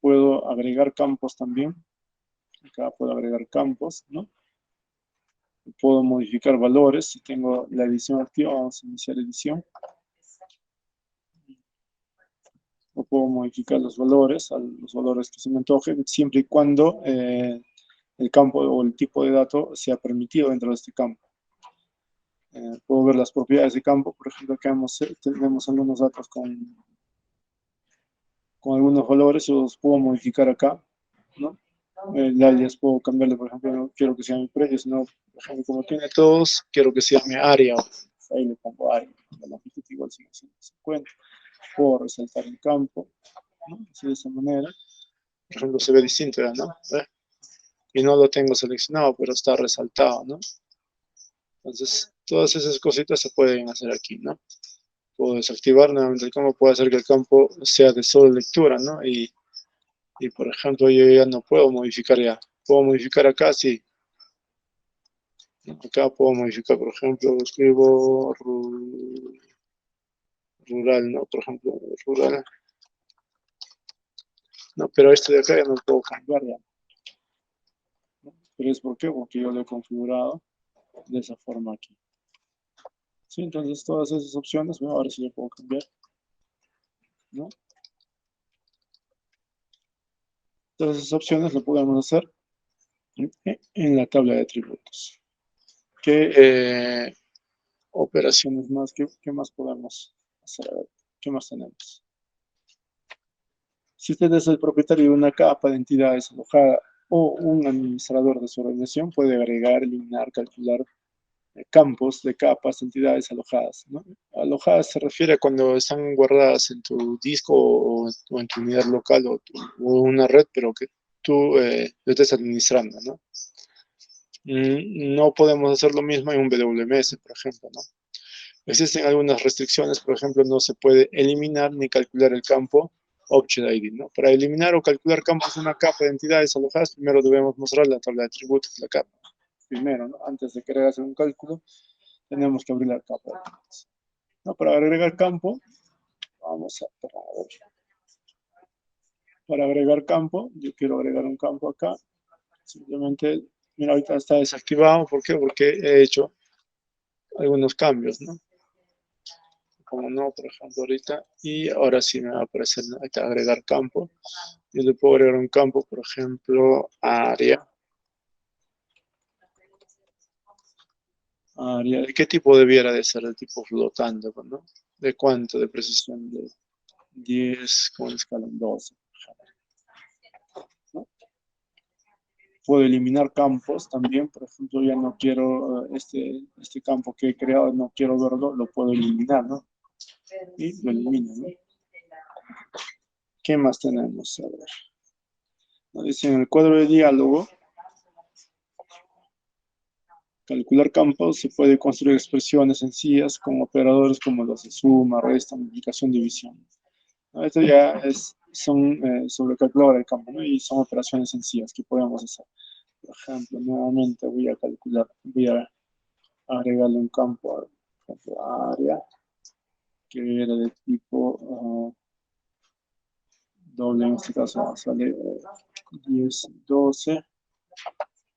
Puedo agregar campos también. Acá puedo agregar campos, ¿no? Puedo modificar valores. Si tengo la edición activa, vamos a iniciar edición. O puedo modificar los valores a los valores que se me antoje, siempre y cuando el campo o el tipo de dato sea permitido dentro de este campo. Puedo ver las propiedades de campo. Por ejemplo, acá tenemos algunos datos con algunos valores, yo los puedo modificar acá, ¿no? El alias puedo cambiarle, por ejemplo, no quiero que sea mi precio, sino, por ejemplo, como tiene todos, quiero que sea mi área. Ahí le pongo área. La longitud igual sigue siendo 50. Puedo resaltar el campo, ¿no? Así de esa manera. Por ejemplo, se ve distinto ya, ¿no? Y no lo tengo seleccionado, pero está resaltado, ¿no? Entonces, todas esas cositas se pueden hacer aquí, ¿no? Puedo desactivar nuevamente el campo, puedo hacer que el campo sea de solo lectura, ¿no? Y por ejemplo, yo ya no puedo modificar ya. Puedo modificar acá, sí. Acá puedo modificar, por ejemplo, escribo rural, ¿no? Por ejemplo, rural. No, pero esto de acá ya no puedo cambiar ya. ¿Pero es por qué? Porque yo lo he configurado de esa forma aquí. Sí, entonces todas esas opciones, bueno, ahora sí lo puedo cambiar, ¿no? Todas esas opciones lo podemos hacer en la tabla de atributos. ¿Qué operaciones más? ¿Qué más podemos hacer? A ver, ¿qué más tenemos? Si usted es el propietario de una capa de entidades alojada o un administrador de su organización, puede agregar, eliminar, calcular campos de capas, entidades alojadas, ¿no? Alojadas se refiere a cuando están guardadas en tu disco o en tu unidad local o una red, pero que tú lo estés administrando, ¿no? No podemos hacer lo mismo en un WMS, por ejemplo, ¿no? Existen algunas restricciones, por ejemplo, no se puede eliminar ni calcular el campo Object ID, ¿no? Para eliminar o calcular campos de una capa de entidades alojadas, primero debemos mostrar la tabla de atributos de la capa. Primero, ¿no? Antes de querer hacer un cálculo, tenemos que abrir la capa de atributos. ¿No? Para agregar campo, vamos a ver. Para agregar campo, yo quiero agregar un campo acá. Simplemente, mira, ahorita está desactivado. ¿Por qué? Porque he hecho algunos cambios, ¿no? Como no, por ejemplo, ahorita. Y ahora sí me va a aparecer, ¿no? Ahí está, agregar campo. Yo le puedo agregar un campo, por ejemplo, área. Área. ¿De qué tipo debiera de ser? De tipo flotante, ¿no? ¿De cuánto? De precisión de 10 con escala en 12. ¿No? Puedo eliminar campos también. Por ejemplo, ya no quiero este campo que he creado, no quiero verlo, lo puedo eliminar, ¿no? Y lo elimino, ¿no? ¿Qué más tenemos? A ver. Nos dice en el cuadro de diálogo, calcular campos, se puede construir expresiones sencillas con operadores como los de suma, resta, multiplicación, división. ¿No? Esto ya son sobre calculadora de campo, ¿no? Y son operaciones sencillas que podemos hacer. Por ejemplo, nuevamente voy a calcular, voy a agregarle un campo, por ejemplo, área, que era de tipo doble, en este caso sale 10, 12.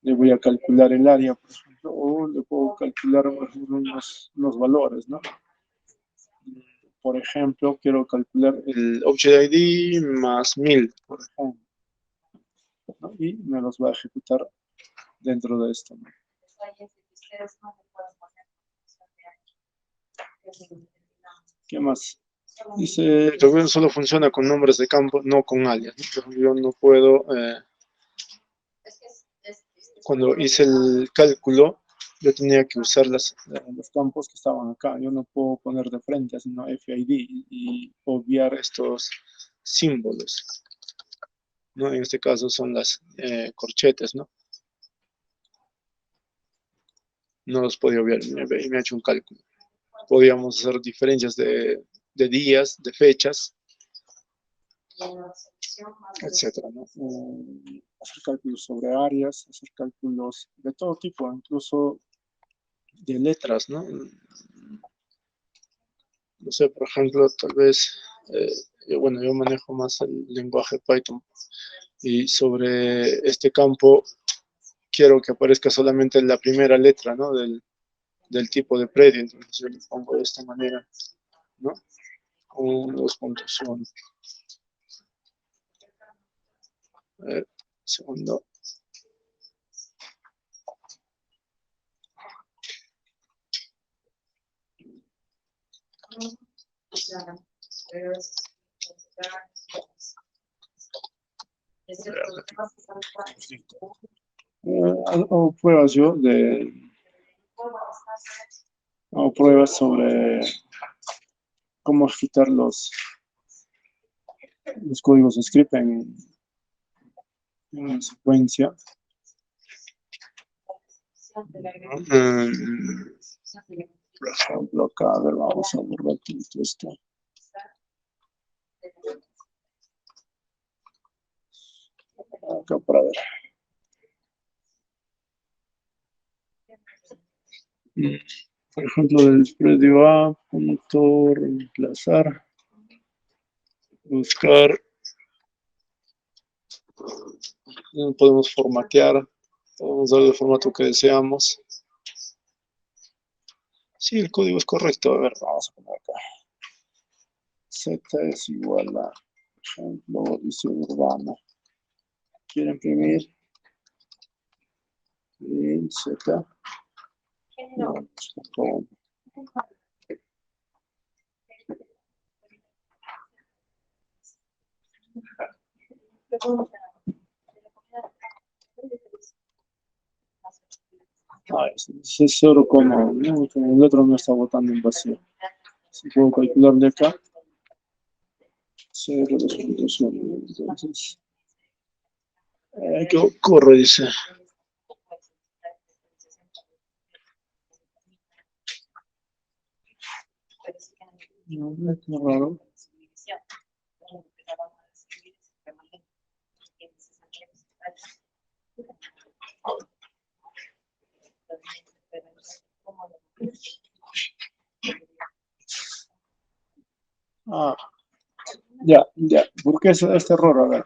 Le voy a calcular el área, por ejemplo, o le puedo calcular, por ejemplo, unos valores, ¿no? Por ejemplo, quiero calcular el Object ID más 1000, por ejemplo, ¿no? Y me los va a ejecutar dentro de esto, ¿no? ¿Qué más? Dice, el recuerdo solo funciona con nombres de campo, no con alias, ¿no? Yo no puedo, cuando hice el cálculo, yo tenía que usar los campos que estaban acá. Yo no puedo poner de frente, sino FID y obviar estos símbolos, ¿no? En este caso son las corchetes, ¿no? No los podía obviar y me ha hecho un cálculo. Podíamos hacer diferencias de días, de fechas, etcétera, ¿no? Hacer cálculos sobre áreas, hacer cálculos de todo tipo, incluso de letras, ¿no? No sé, por ejemplo, tal vez, bueno, yo manejo más el lenguaje Python y sobre este campo quiero que aparezca solamente la primera letra, ¿no? Del tipo de predio, entonces yo le pongo de esta manera, ¿no? 1, 2.1. A ver, segundo. Hago pruebas yo hago pruebas sobre cómo ejecutar los códigos de script en una secuencia. Por ejemplo, acá, a ver, vamos a borrar todo esto. Acá para ver. Por ejemplo, del predio A, punto, reemplazar, buscar. Podemos formatear, podemos darle el formato que deseamos. Sí, el código es correcto. A ver, vamos a poner acá. Z es igual a, por ejemplo, dice urbano. Quiero imprimir. Y Z. No, todo. Es 0, no, el otro no está botando en vacío. Si puedo calcularle acá. 0, 2.1. Entonces, ¿qué ocurre? Dice. No, es raro. Ya. ¿Por qué es este error? A ver,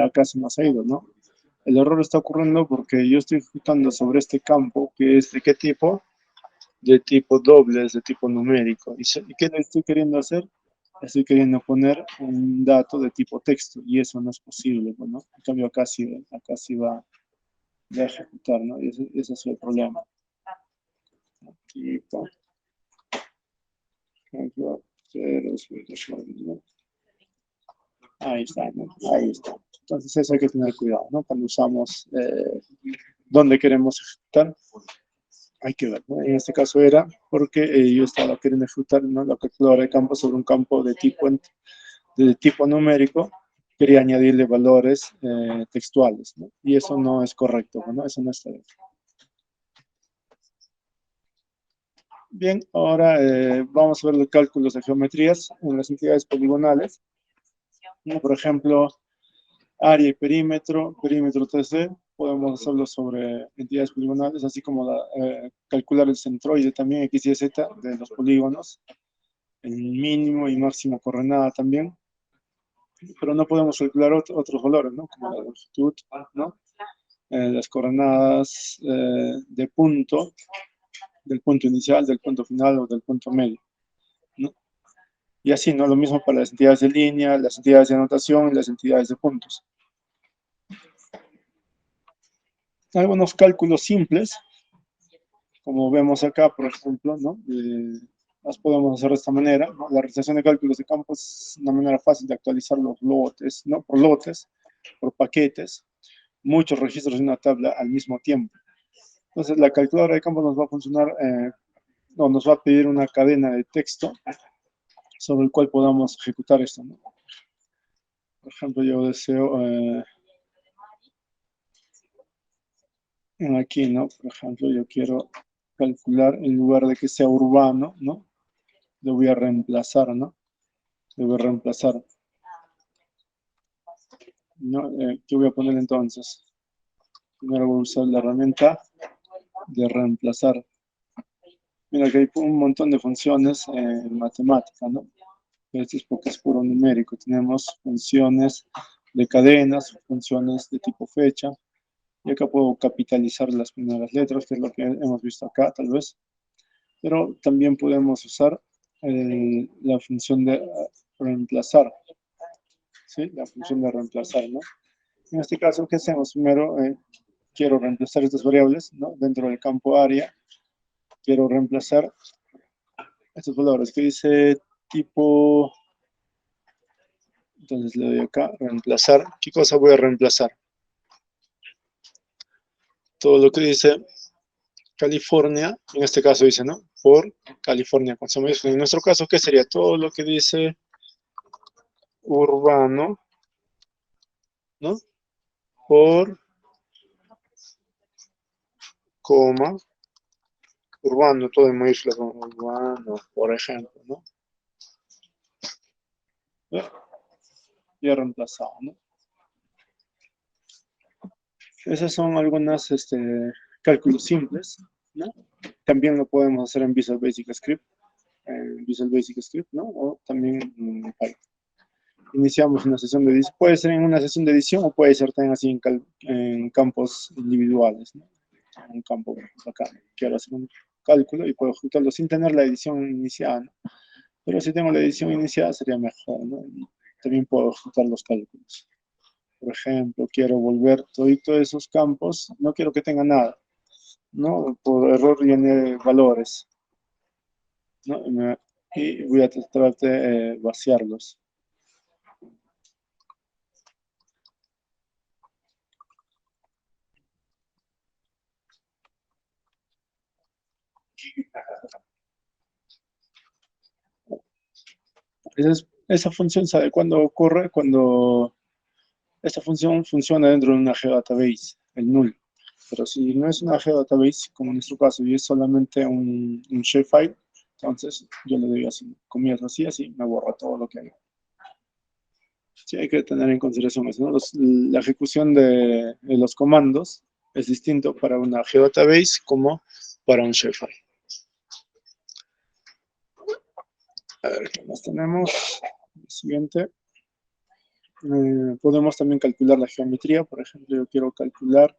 acá se nos ha ido, ¿no? El error está ocurriendo porque yo estoy ejecutando sobre este campo, que es ¿de qué tipo? De tipo doble, es de tipo numérico. ¿Y qué le estoy queriendo hacer? Estoy queriendo poner un dato de tipo texto, y eso no es posible, ¿no? En cambio, acá sí va a ejecutar, ¿no? Y ese es el problema. Tipo. Ahí está, ¿no? Ahí está. Entonces eso hay que tener cuidado, ¿no? Cuando usamos dónde queremos ejecutar, hay que ver, ¿no? En este caso era porque yo estaba queriendo ejecutar, ¿no?, la calculadora de campo sobre un campo de tipo numérico. Quería añadirle valores textuales, ¿no? Y eso no es correcto, ¿no? Eso no está bien. Bien, ahora vamos a ver los cálculos de geometrías en las entidades poligonales. Por ejemplo, área y perímetro 3D, podemos hacerlo sobre entidades poligonales, así como calcular el centroide también, X, Y, Z, de los polígonos, el mínimo y máximo coordenada también, pero no podemos calcular otros valores, ¿no? Como la longitud, ¿no? Las coordenadas de punto, del punto inicial, del punto final o del punto medio, ¿no? Y así, ¿no? Lo mismo para las entidades de línea, las entidades de anotación y las entidades de puntos. Algunos cálculos simples, como vemos acá, por ejemplo, ¿no? Las podemos hacer de esta manera, ¿no? La realización de cálculos de campo es una manera fácil de actualizar los lotes, ¿no? Por lotes, por paquetes, muchos registros en una tabla al mismo tiempo. Entonces, la calculadora de campo nos va a funcionar, nos va a pedir una cadena de texto sobre el cual podamos ejecutar esto, ¿no? Por ejemplo, yo deseo aquí, ¿no? Por ejemplo, yo quiero calcular, en lugar de que sea urbano, ¿no? Lo voy a reemplazar, ¿no? Lo voy a reemplazar. ¿No? ¿Qué voy a poner entonces? Primero voy a usar la herramienta de reemplazar. Mira que hay un montón de funciones en matemática, ¿no? Esto es porque es puro numérico. Tenemos funciones de cadenas, funciones de tipo fecha. Y acá puedo capitalizar las primeras letras, que es lo que hemos visto acá, tal vez. Pero también podemos usar la función de reemplazar. ¿Sí? La función de reemplazar, ¿no? En este caso, ¿qué hacemos? Primero, quiero reemplazar estas variables, ¿no? Dentro del campo área, quiero reemplazar estos valores que dice tipo. Entonces le doy acá, reemplazar. ¿Qué cosa voy a reemplazar? Todo lo que dice California, en este caso dice, ¿no? Por California. En nuestro caso, ¿qué sería? Todo lo que dice urbano, ¿no? por, coma, urbano, todo en mayúsculas, urbano, por ejemplo, ¿no? Ya reemplazado, ¿no? Esas son algunas cálculos simples, ¿no? También lo podemos hacer en Visual Basic Script, ¿no? O también en Python. Iniciamos una sesión de edición, puede ser en una sesión de edición o puede ser también así en campos individuales, ¿no? Un campo acá, quiero hacer un cálculo y puedo ejecutarlo sin tener la edición iniciada, ¿no? Pero si tengo la edición iniciada sería mejor, ¿no? Y también puedo ejecutar los cálculos. Por ejemplo, quiero volver todos esos campos, no quiero que tenga nada, ¿no? Por error llené valores, ¿no? Y voy a tratar de vaciarlos. Esa función sabe cuándo ocurre, cuando esta función funciona dentro de una geodatabase, el null. Pero si no es una geodatabase, como en nuestro caso, y es solamente un shapefile, entonces yo le doy así, comienzo así, me borra todo lo que hay. Sí, hay que tener en consideración eso, ¿no? La ejecución de los comandos es distinto para una geodatabase como para un shapefile. A ver, ¿qué más tenemos? El siguiente. Podemos también calcular la geometría. Por ejemplo, yo quiero calcular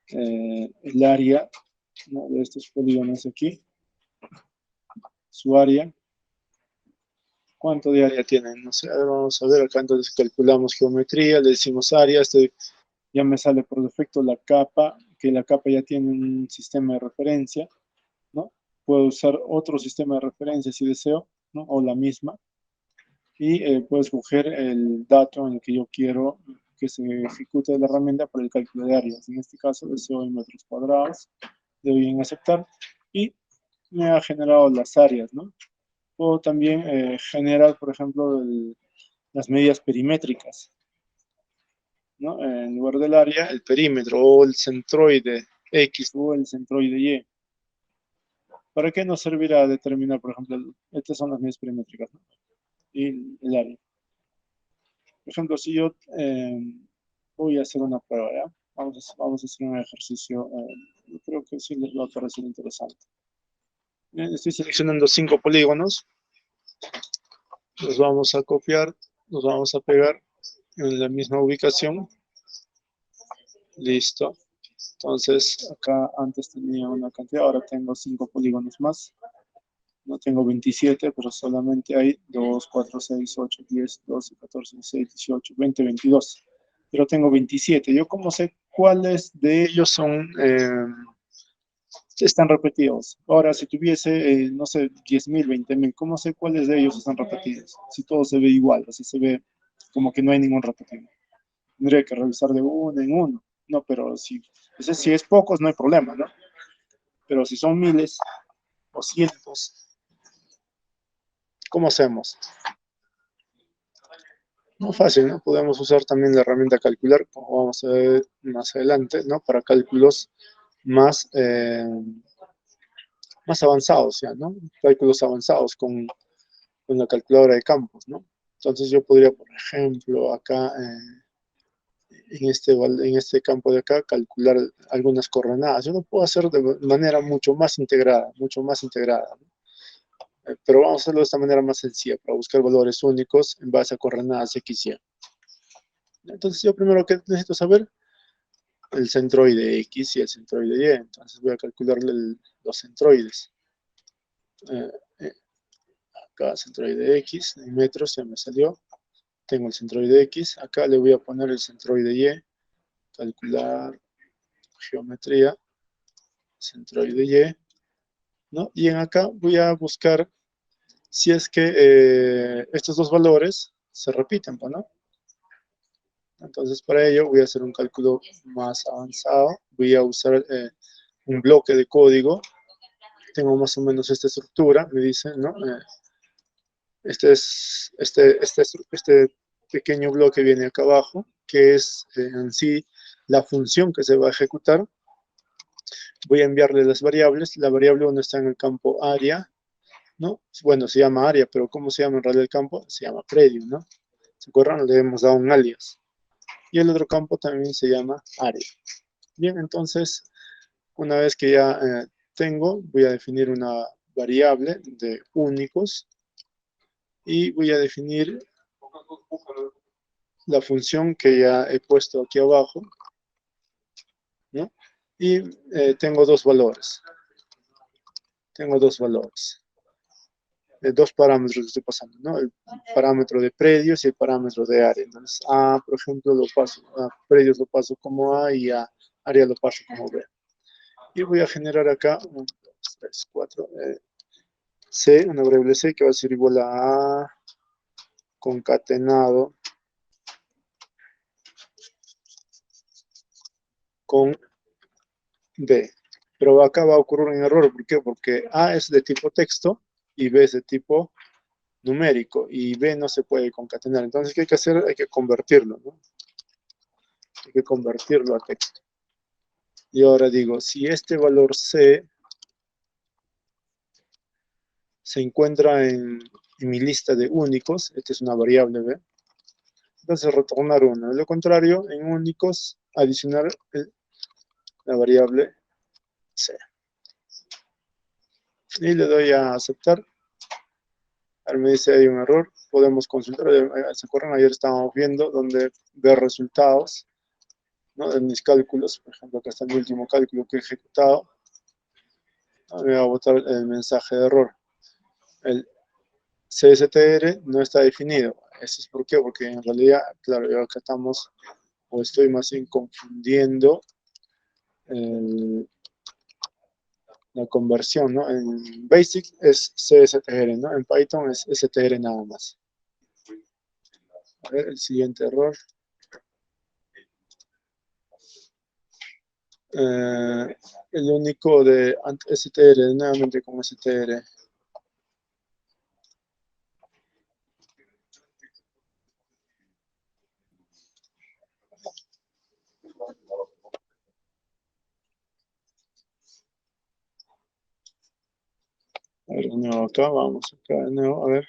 el área, ¿no?, de estos polígonos aquí. Su área. ¿Cuánto de área tienen? No sé, ahora vamos a ver acá. Entonces calculamos geometría, le decimos área. Ya me sale por defecto la capa, que la capa ya tiene un sistema de referencia, ¿no? Puedo usar otro sistema de referencia si deseo, ¿no? O la misma. Y puedo escoger el dato en el que yo quiero que se ejecute la herramienta para el cálculo de áreas. En este caso deseo en metros cuadrados, le doy en aceptar y me ha generado las áreas, ¿no? Puedo también generar, por ejemplo, las medidas perimétricas, ¿no? En lugar del área, el perímetro o el centroide X o el centroide Y. ¿Para qué nos servirá determinar, por ejemplo, estas son las medidas perimétricas, ¿no?, y el área? Por ejemplo, si yo voy a hacer una prueba, ¿ya? Vamos a hacer un ejercicio, yo creo que sí les va a parecer interesante. Bien, estoy seleccionando 5 polígonos, los vamos a copiar, los vamos a pegar en la misma ubicación. Listo. Entonces, acá antes tenía una cantidad, ahora tengo 5 polígonos más. No tengo 27, pero solamente hay 2, 4, 6, 8, 10, 12, 14, 16, 18, 20, 22. Pero tengo 27. ¿Yo cómo sé cuáles de ellos están repetidos? Ahora, si tuviese, no sé, 10.000, 20.000, ¿cómo sé cuáles de ellos están repetidos? Si todo se ve igual, o si se ve como que no hay ningún repetido. Tendría que revisar de uno en uno. No, pero si es pocos, no hay problema, ¿no? Pero si son miles o cientos, ¿cómo hacemos? No fácil, ¿no? Podemos usar también la herramienta calcular, como vamos a ver más adelante, ¿no? Para cálculos más, más avanzados, ¿ya?, ¿no? Cálculos avanzados con la calculadora de campos, ¿no? Entonces yo podría, por ejemplo, acá en este campo de acá, calcular algunas coordenadas. Yo lo puedo hacer de manera mucho más integrada, ¿no? Pero vamos a hacerlo de esta manera más sencilla, para buscar valores únicos en base a coordenadas X, Y. Entonces yo primero que necesito saber el centroide X y el centroide Y. Entonces voy a calcular los centroides. Acá centroide X, en metros ya me salió. Tengo el centroide X. Acá le voy a poner el centroide Y. Calcular geometría, centroide Y, ¿no? Y en acá voy a buscar si es que estos dos valores se repiten, ¿no? Entonces para ello voy a hacer un cálculo más avanzado. Voy a usar un bloque de código. Tengo más o menos esta estructura, me dice, ¿no? Este pequeño bloque viene acá abajo, que es en sí la función que se va a ejecutar, voy a enviarle las variables. La variable 1 está en el campo área, ¿no? Bueno, se llama área, pero ¿cómo se llama en realidad el campo? Se llama predio, ¿no? ¿Se acuerdan? Le hemos dado un alias. Y el otro campo también se llama área. Bien, entonces, una vez que ya tengo, voy a definir una variable de únicos y voy a definir la función que ya he puesto aquí abajo, ¿no? Y tengo dos valores. Tengo dos valores. Dos parámetros que estoy pasando, ¿no? El parámetro de predios y el parámetro de área. Entonces, A, por ejemplo, lo paso, a predios lo paso como A y a área lo paso como B. Y voy a generar acá 1, 2, 3, 4, C, una variable C que va a ser igual a A concatenado con B. Pero acá va a ocurrir un error. ¿Por qué? Porque A es de tipo texto y B es de tipo numérico y B no se puede concatenar. Entonces, ¿qué hay que hacer? Hay que convertirlo, ¿no? Hay que convertirlo a texto. Y ahora digo, si este valor C se encuentra en mi lista de únicos, esta es una variable B, entonces retornar 1. De lo contrario, en únicos, adicionar la variable C. Y le doy a aceptar. Ahora me dice hay un error. Podemos consultar. ¿Se acuerdan? Ayer estábamos viendo donde ver resultados, ¿no? De mis cálculos. Por ejemplo, acá está mi último cálculo que he ejecutado. Me va a botar el mensaje de error. El CSTR no está definido. ¿Eso es por qué? Porque en realidad, claro, yo acá estamos, o estoy más bien confundiendo la conversión, ¿no? En Basic es CSTR, ¿no? En Python es STR nada más. A ver, el siguiente error. El único de STR, nuevamente con STR. A ver, de nuevo acá, vamos acá de nuevo, a ver.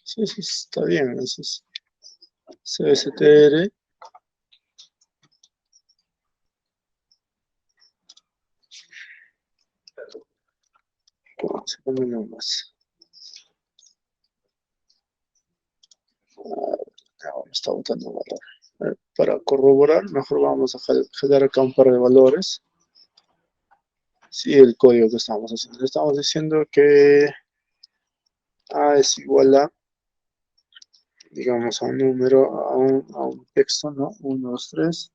Sí, sí, está bien, eso es CSTR. Vamos a poner uno más. Me está botando un valor. Para corroborar, mejor vamos a generar acá un par de valores. Sí, el código que estamos haciendo. Estamos diciendo que A es igual a, digamos, a un número, a un texto, ¿no? 1, 2, 3.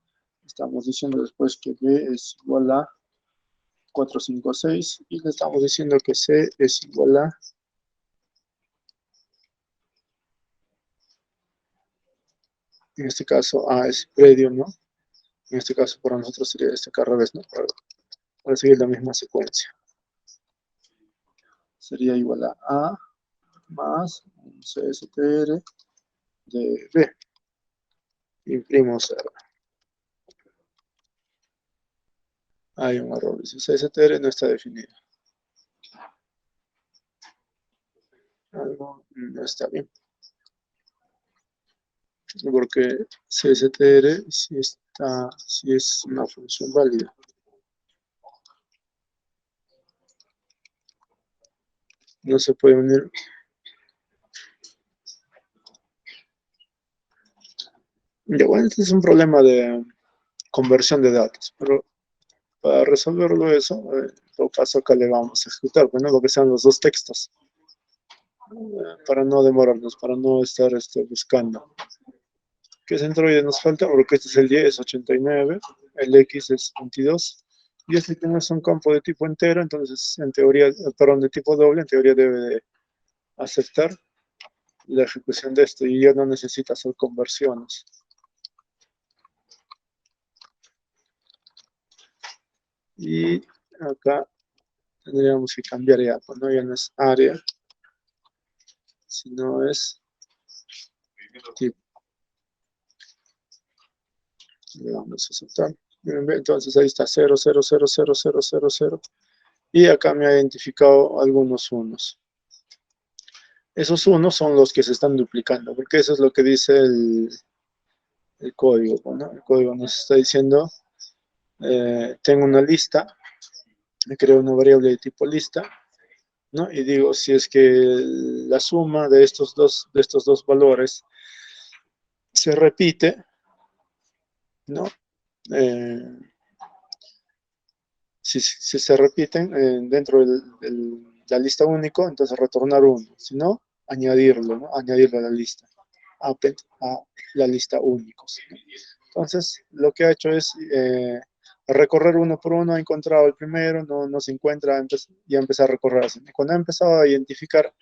Estamos diciendo después que B es igual a 4, 5, 6. Y le estamos diciendo que C es igual a, en este caso, A es predio, ¿no? En este caso, para nosotros sería este acá al revés, ¿no? Para seguir la misma secuencia. Sería igual a más un CSTR de B. Imprimo 0. Hay un error. Dice CSTR no está definido. Algo no está bien. Porque CSTR sí es una función válida. No se puede unir. Ya, bueno, este es un problema de conversión de datos, pero para resolverlo eso, en todo caso acá le vamos a ejecutar, bueno, lo que sean los dos textos, para no demorarnos, para no estar buscando. ¿Qué centroide nos falta? Porque este es el 10, 89, el X es 22, y este tiene un campo de tipo entero, entonces en teoría, perdón, de tipo doble, en teoría debe de aceptar la ejecución de esto y ya no necesita hacer conversiones. Y acá tendríamos que cambiar ya, pues no, ya no es área, sino es tipo. Le vamos a aceptar. Entonces ahí está 0, 0, 0, 0, 0, 0, 0. Y acá me ha identificado algunos unos. Esos unos son los que se están duplicando, porque eso es lo que dice el código, ¿no? El código nos está diciendo, tengo una lista, me creo una variable de tipo lista, ¿no? Y digo, si es que la suma de estos dos valores se repite, ¿no? Eh, si se repiten dentro de la lista único, entonces retornar uno. Si no, añadirlo, ¿no? Añadirlo a la lista. Append a la lista únicos, ¿no? Entonces, lo que ha hecho es recorrer uno por uno, ha encontrado el primero, no se encuentra, y ha empezado a recorrer así. Cuando ha empezado a identificar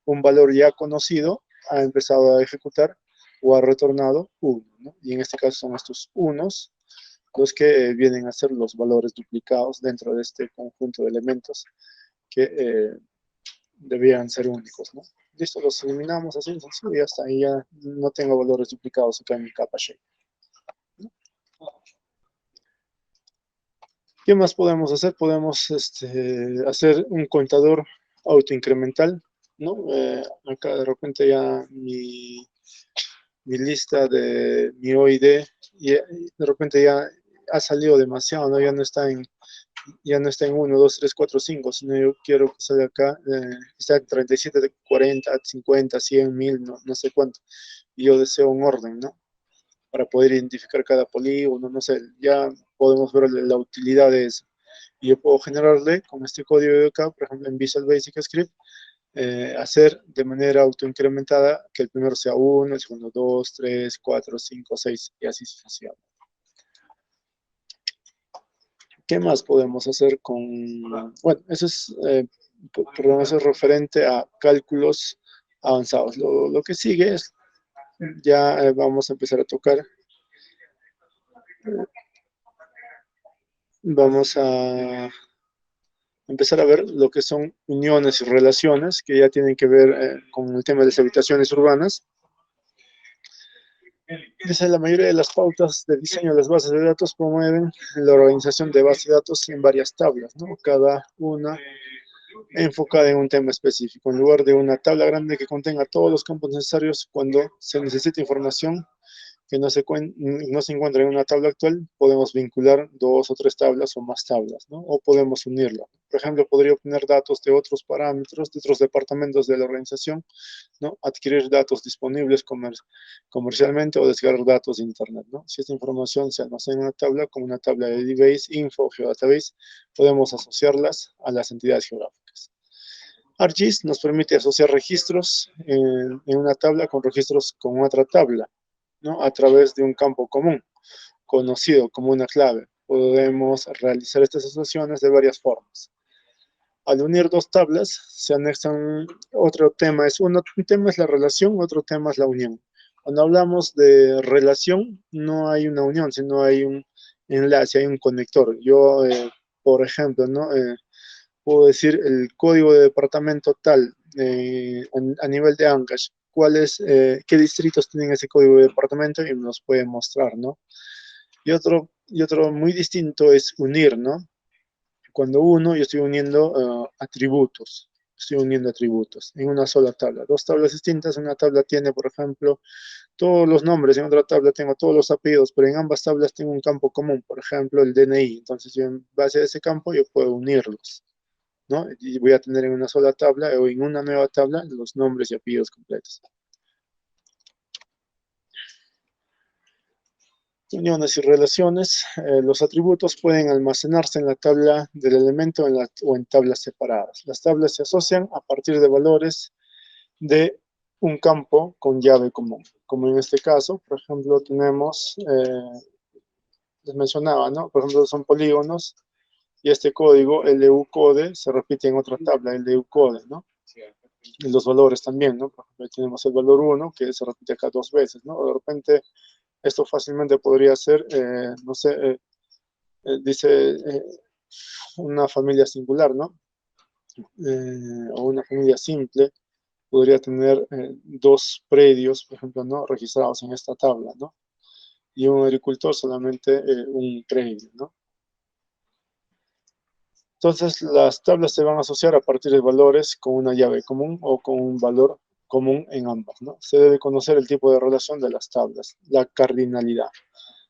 un valor ya conocido, ha empezado a ejecutar o ha retornado uno, ¿no? Y en este caso son estos unos los que vienen a ser los valores duplicados dentro de este conjunto de elementos que debían ser únicos, ¿no? Listo, los eliminamos así, y ya está, y ya no tengo valores duplicados acá en mi capa shape. ¿Qué más podemos hacer? Podemos hacer un contador autoincremental, ¿no? Acá de repente ya mi lista de mi OID, y de repente ya ha salido demasiado, ¿no? Ya no está en 1, 2, 3, 4, 5, sino yo quiero que salga acá, está en 37, 40, 50, 100, 1000, no sé cuánto. Y yo deseo un orden, ¿no? Para poder identificar cada polígono, no sé, ya podemos ver la utilidad de eso. Y yo puedo generarle con este código de acá, por ejemplo en Visual Basic Script, hacer de manera autoincrementada que el primero sea 1, el segundo 2, 3, 4, 5, 6 y así sucesivamente. ¿Qué más podemos hacer con...? Bueno, eso es programación referente a cálculos avanzados. Lo que sigue es, ya vamos a empezar a tocar, vamos a empezar a ver lo que son uniones y relaciones, que ya tienen que ver con el tema de las habitaciones urbanas. La mayoría de las pautas de diseño de las bases de datos promueven la organización de bases de datos en varias tablas, ¿no? Cada una enfocada en un tema específico. En lugar de una tabla grande que contenga todos los campos necesarios cuando se necesita información que no se encuentra en una tabla actual, podemos vincular 2 o 3 tablas o más tablas, ¿no? O podemos unirla. Por ejemplo, podría obtener datos de otros parámetros, de otros departamentos de la organización, ¿no? Adquirir datos disponibles comercialmente o descargar datos de Internet, ¿no? Si esta información se almacena en una tabla, como una tabla de DBase, Info o Geodatabase, podemos asociarlas a las entidades geográficas. ArcGIS nos permite asociar registros en una tabla con registros con otra tabla, ¿no? A través de un campo común, conocido como una clave. Podemos realizar estas asociaciones de varias formas. Al unir dos tablas, se anexan otro tema. Un tema es la relación, otro tema es la unión. Cuando hablamos de relación, no hay una unión, sino hay un enlace, hay un conector. Yo, por ejemplo, ¿no? Puedo decir el código de departamento tal a nivel de Ancash, qué distritos tienen ese código de departamento y nos puede mostrar, ¿no? Y otro muy distinto es unir, ¿no? Cuando yo estoy uniendo atributos en una sola tabla. Dos tablas distintas, una tabla tiene, por ejemplo, todos los nombres, en otra tabla tengo todos los apellidos, pero en ambas tablas tengo un campo común, por ejemplo, el DNI. Entonces, yo en base a ese campo, yo puedo unirlos, ¿no? Y voy a tener en una sola tabla o en una nueva tabla los nombres y apellidos completos. Uniones y relaciones. Los atributos pueden almacenarse en la tabla del elemento o en tablas separadas. Las tablas se asocian a partir de valores de un campo con llave común. Como en este caso, por ejemplo, tenemos, les mencionaba, ¿no? Por ejemplo, son polígonos y este código, LU-code, se repite en otra tabla, LU-code, ¿no? Y los valores también, ¿no? Por ejemplo, tenemos el valor 1, que se repite acá 2 veces, ¿no? De repente, esto fácilmente podría ser, no sé, dice una familia singular, ¿no? O una familia simple podría tener dos predios, por ejemplo, ¿no? Registrados en esta tabla, ¿no? Y un agricultor solamente un predio, ¿no? Entonces, las tablas se van a asociar a partir de valores con una llave común o con un valor común en ambas, ¿no? Se debe conocer el tipo de relación de las tablas, la cardinalidad,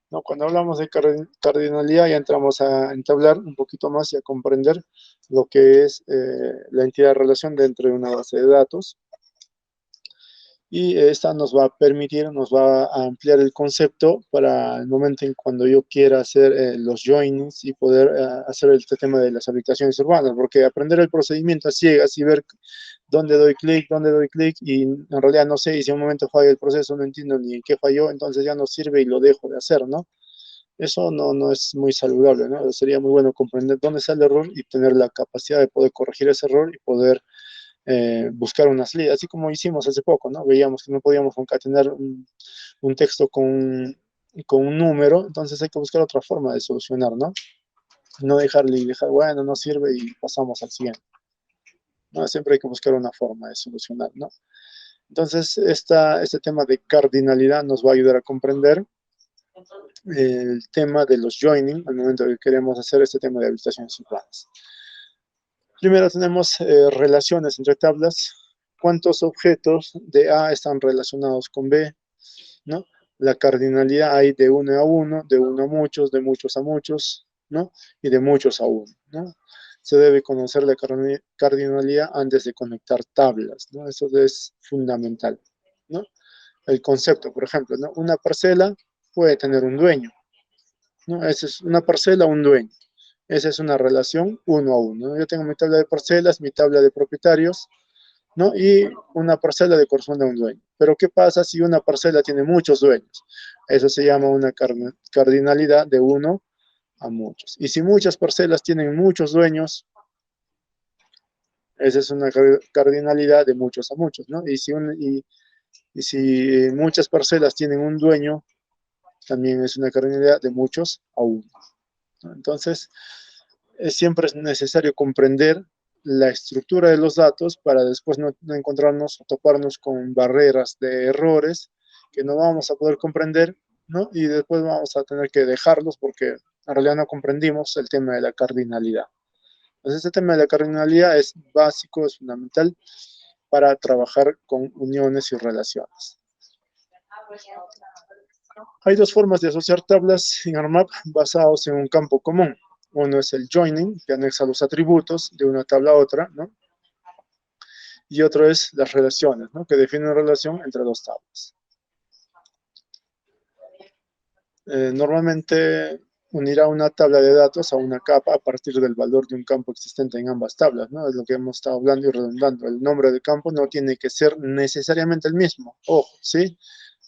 ¿no? Cuando hablamos de cardinalidad ya entramos a entablar un poquito más y a comprender lo que es la entidad de relación dentro de una base de datos. Y esta nos va a permitir, nos va a ampliar el concepto para el momento en cuando yo quiera hacer los joinings y poder hacer este tema de las habitaciones urbanas, porque aprender el procedimiento a ciegas y ver dónde doy clic, y en realidad no sé, y si en un momento falla el proceso, no entiendo ni en qué falló, entonces ya no sirve y lo dejo de hacer, ¿no? Eso no es muy saludable, ¿no? Sería muy bueno comprender dónde está el error y tener la capacidad de poder corregir ese error y poder buscar una salida, así como hicimos hace poco, ¿no? Veíamos que no podíamos concatenar un texto con un número, entonces hay que buscar otra forma de solucionar, ¿no? No dejarle y dejar, bueno, no sirve y pasamos al siguiente. ¿No? Siempre hay que buscar una forma de solucionar, ¿no? Entonces, este tema de cardinalidad nos va a ayudar a comprender el tema de los joining al momento que queremos hacer este tema de habilitaciones urbanas. Primero tenemos relaciones entre tablas. ¿Cuántos objetos de A están relacionados con B? ¿No? La cardinalidad hay de uno a uno, de uno a muchos, de muchos a muchos, ¿no? Y de muchos a uno, ¿no? Se debe conocer la cardinalidad antes de conectar tablas, ¿no? Eso es fundamental, ¿no? El concepto, por ejemplo, ¿no? Una parcela puede tener un dueño, ¿no? Esa es una parcela, un dueño. Esa es una relación uno a uno, ¿no? Yo tengo mi tabla de parcelas, mi tabla de propietarios, ¿no? Y una parcela le corresponde a un dueño. Pero ¿qué pasa si una parcela tiene muchos dueños? Eso se llama una cardinalidad de uno a muchos. Y si muchas parcelas tienen muchos dueños, esa es una cardinalidad de muchos a muchos, ¿no? Y si muchas parcelas tienen un dueño, también es una cardinalidad de muchos a uno, ¿no? Entonces, siempre es necesario comprender la estructura de los datos para después no encontrarnos o toparnos con barreras de errores que no vamos a poder comprender, ¿no? Y después vamos a tener que dejarlos porque en realidad no comprendimos el tema de la cardinalidad. Entonces, este tema de la cardinalidad es básico, es fundamental para trabajar con uniones y relaciones. Hay dos formas de asociar tablas en ARMAP basados en un campo común. Uno es el joining, que anexa los atributos de una tabla a otra, ¿no? Y otro es las relaciones, ¿no? Que define una relación entre dos tablas. Normalmente unirá una tabla de datos a una capa a partir del valor de un campo existente en ambas tablas, ¿no? Es lo que hemos estado hablando y redundando. El nombre del campo no tiene que ser necesariamente el mismo. Ojo, ¿sí?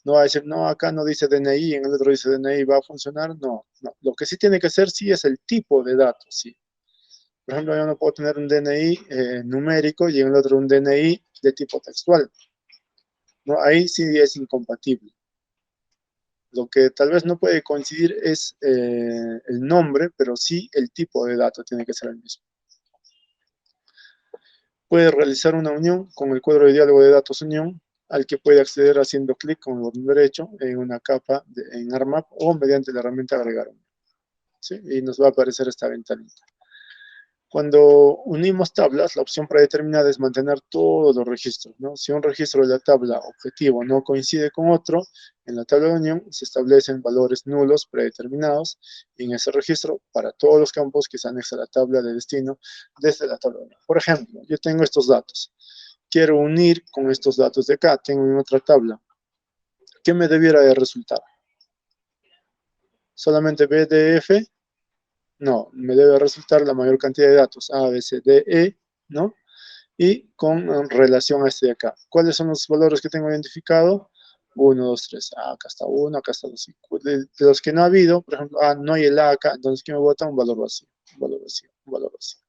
No va a decir, no, acá no dice DNI, en el otro dice DNI, ¿va a funcionar? No, no. Lo que sí tiene que ser, sí, es el tipo de datos, sí. Por ejemplo, yo no puedo tener un DNI numérico y en el otro un DNI de tipo textual, ¿no? Ahí sí es incompatible. Lo que tal vez no puede coincidir es el nombre, pero sí el tipo de dato tiene que ser el mismo. Puede realizar una unión con el cuadro de diálogo de datos unión, al que puede acceder haciendo clic con el botón derecho en una capa en ARMAP o mediante la herramienta agregar unión, ¿sí? Y nos va a aparecer esta ventanita. Cuando unimos tablas, la opción predeterminada es mantener todos los registros, ¿no? Si un registro de la tabla objetivo no coincide con otro, en la tabla de unión se establecen valores nulos predeterminados y en ese registro para todos los campos que se anexa a la tabla de destino desde la tabla de unión. Por ejemplo, yo tengo estos datos. Quiero unir con estos datos de acá, tengo en otra tabla. ¿Qué me debiera de resultar? ¿Solamente BDF? No, me debe resultar la mayor cantidad de datos, A, B, C, D, E, ¿no? Y con relación a este de acá. ¿Cuáles son los valores que tengo identificado? 1, 2, 3. Acá está 1, acá está 2. De los que no ha habido, por ejemplo, no hay el A acá, entonces ¿qué me bota? Un valor vacío, un valor vacío, un valor vacío.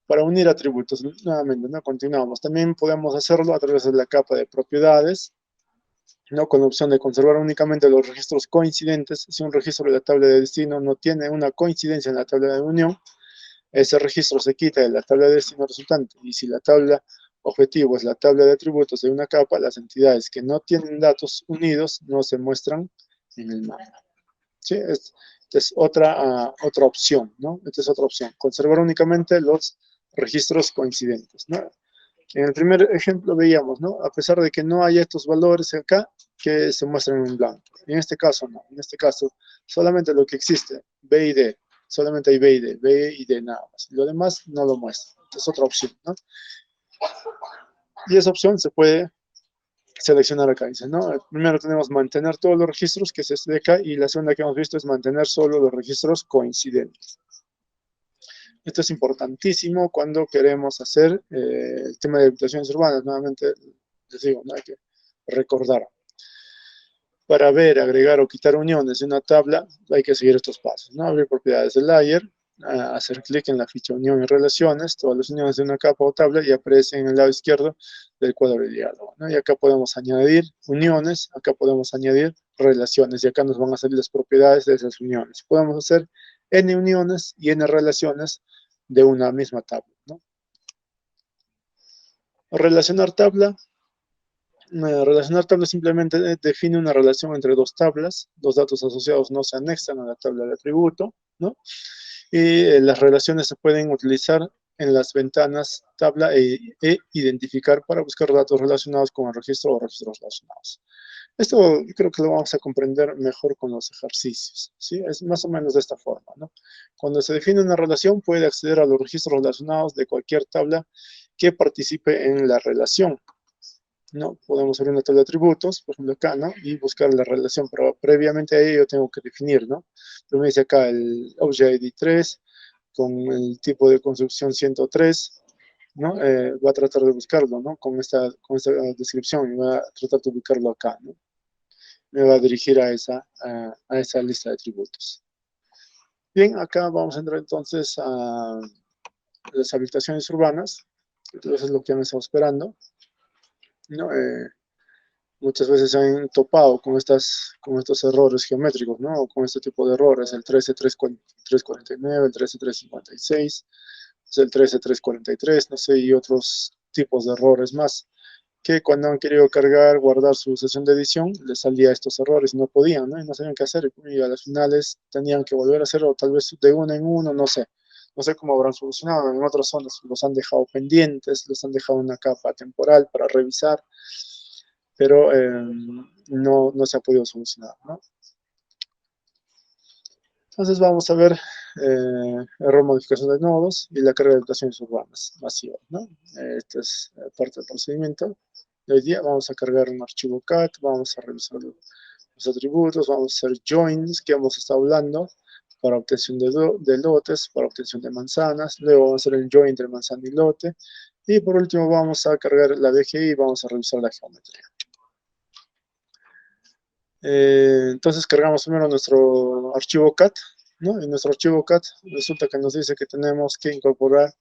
Para unir atributos, nuevamente, ¿no? Continuamos. También podemos hacerlo a través de la capa de propiedades. ¿no? Con la opción de conservar únicamente los registros coincidentes. Si un registro de la tabla de destino no tiene una coincidencia en la tabla de unión, ese registro se quita de la tabla de destino resultante. Y si la tabla objetivo es la tabla de atributos de una capa, las entidades que no tienen datos unidos no se muestran en el mapa. ¿Sí? Esta es otra opción, ¿no? Esta es otra opción. Conservar únicamente los registros coincidentes, ¿no? En el primer ejemplo veíamos, ¿no? A pesar de que no haya estos valores acá, que se muestran en blanco. En este caso no. En este caso, solamente lo que existe, B y D. Solamente hay B y D nada más. Lo demás no lo muestra. Es otra opción, ¿no? Y esa opción se puede seleccionar acá. Dice, ¿no? Primero tenemos mantener todos los registros, que es este de acá, y la segunda que hemos visto es mantener solo los registros coincidentes. Esto es importantísimo cuando queremos hacer el tema de habitaciones urbanas. Nuevamente, les digo, ¿no? Hay que recordar. Para ver, agregar o quitar uniones de una tabla, hay que seguir estos pasos, ¿no? Abrir propiedades del layer, hacer clic en la ficha unión y relaciones, todas las uniones de una capa o tabla y aparecen en el lado izquierdo del cuadro de diálogo, ¿no? Y acá podemos añadir uniones, acá podemos añadir relaciones y acá nos van a salir las propiedades de esas uniones. Podemos hacer n uniones y n relaciones de una misma tabla, ¿no? Relacionar tabla. Relacionar tablas simplemente define una relación entre dos tablas, dos datos asociados no se anexan a la tabla de atributo, ¿no? Y las relaciones se pueden utilizar en las ventanas tabla e identificar para buscar datos relacionados con el registro o registros relacionados. Esto creo que lo vamos a comprender mejor con los ejercicios, ¿sí? Es más o menos de esta forma, ¿no? Cuando se define una relación, puede acceder a los registros relacionados de cualquier tabla que participe en la relación, ¿no? Podemos abrir una tabla de atributos, por ejemplo acá, ¿no? Y buscar la relación, pero previamente a ello yo tengo que definir, ¿no? Pero me dice acá el Object ID 3 con el tipo de construcción 103, ¿no? Va a tratar de buscarlo, ¿no? Con esta descripción y va a tratar de ubicarlo acá, ¿no? Me va a dirigir a esa lista de atributos. Bien, acá vamos a entrar entonces a las habitaciones urbanas. Entonces es lo que me estaba esperando, ¿no? Muchas veces se han topado con estos errores geométricos, ¿no? Con este tipo de errores, el 13.349, el 13.356, el 13.343, no sé, y otros tipos de errores más, que cuando han querido cargar, guardar su sesión de edición, les salía estos errores y no podían, ¿no? Y no sabían qué hacer, y a las finales tenían que volver a hacerlo, tal vez de uno en uno, no sé. No sé cómo habrán solucionado, en otras zonas los han dejado pendientes, los han dejado en una capa temporal para revisar, pero no se ha podido solucionar, ¿no? Entonces vamos a ver error modificación de nodos y la carga de habitaciones urbanas masivas, ¿no? Esta es parte del procedimiento. Hoy día vamos a cargar un archivo CAT, vamos a revisar los atributos, vamos a hacer joins que hemos estado hablando para obtención de lotes, para obtención de manzanas, luego vamos a hacer el join entre manzana y lote, y por último vamos a cargar la DGI y vamos a revisar la geometría. Entonces cargamos primero nuestro archivo CAT, ¿no? En nuestro archivo CAT resulta que nos dice que tenemos que incorporar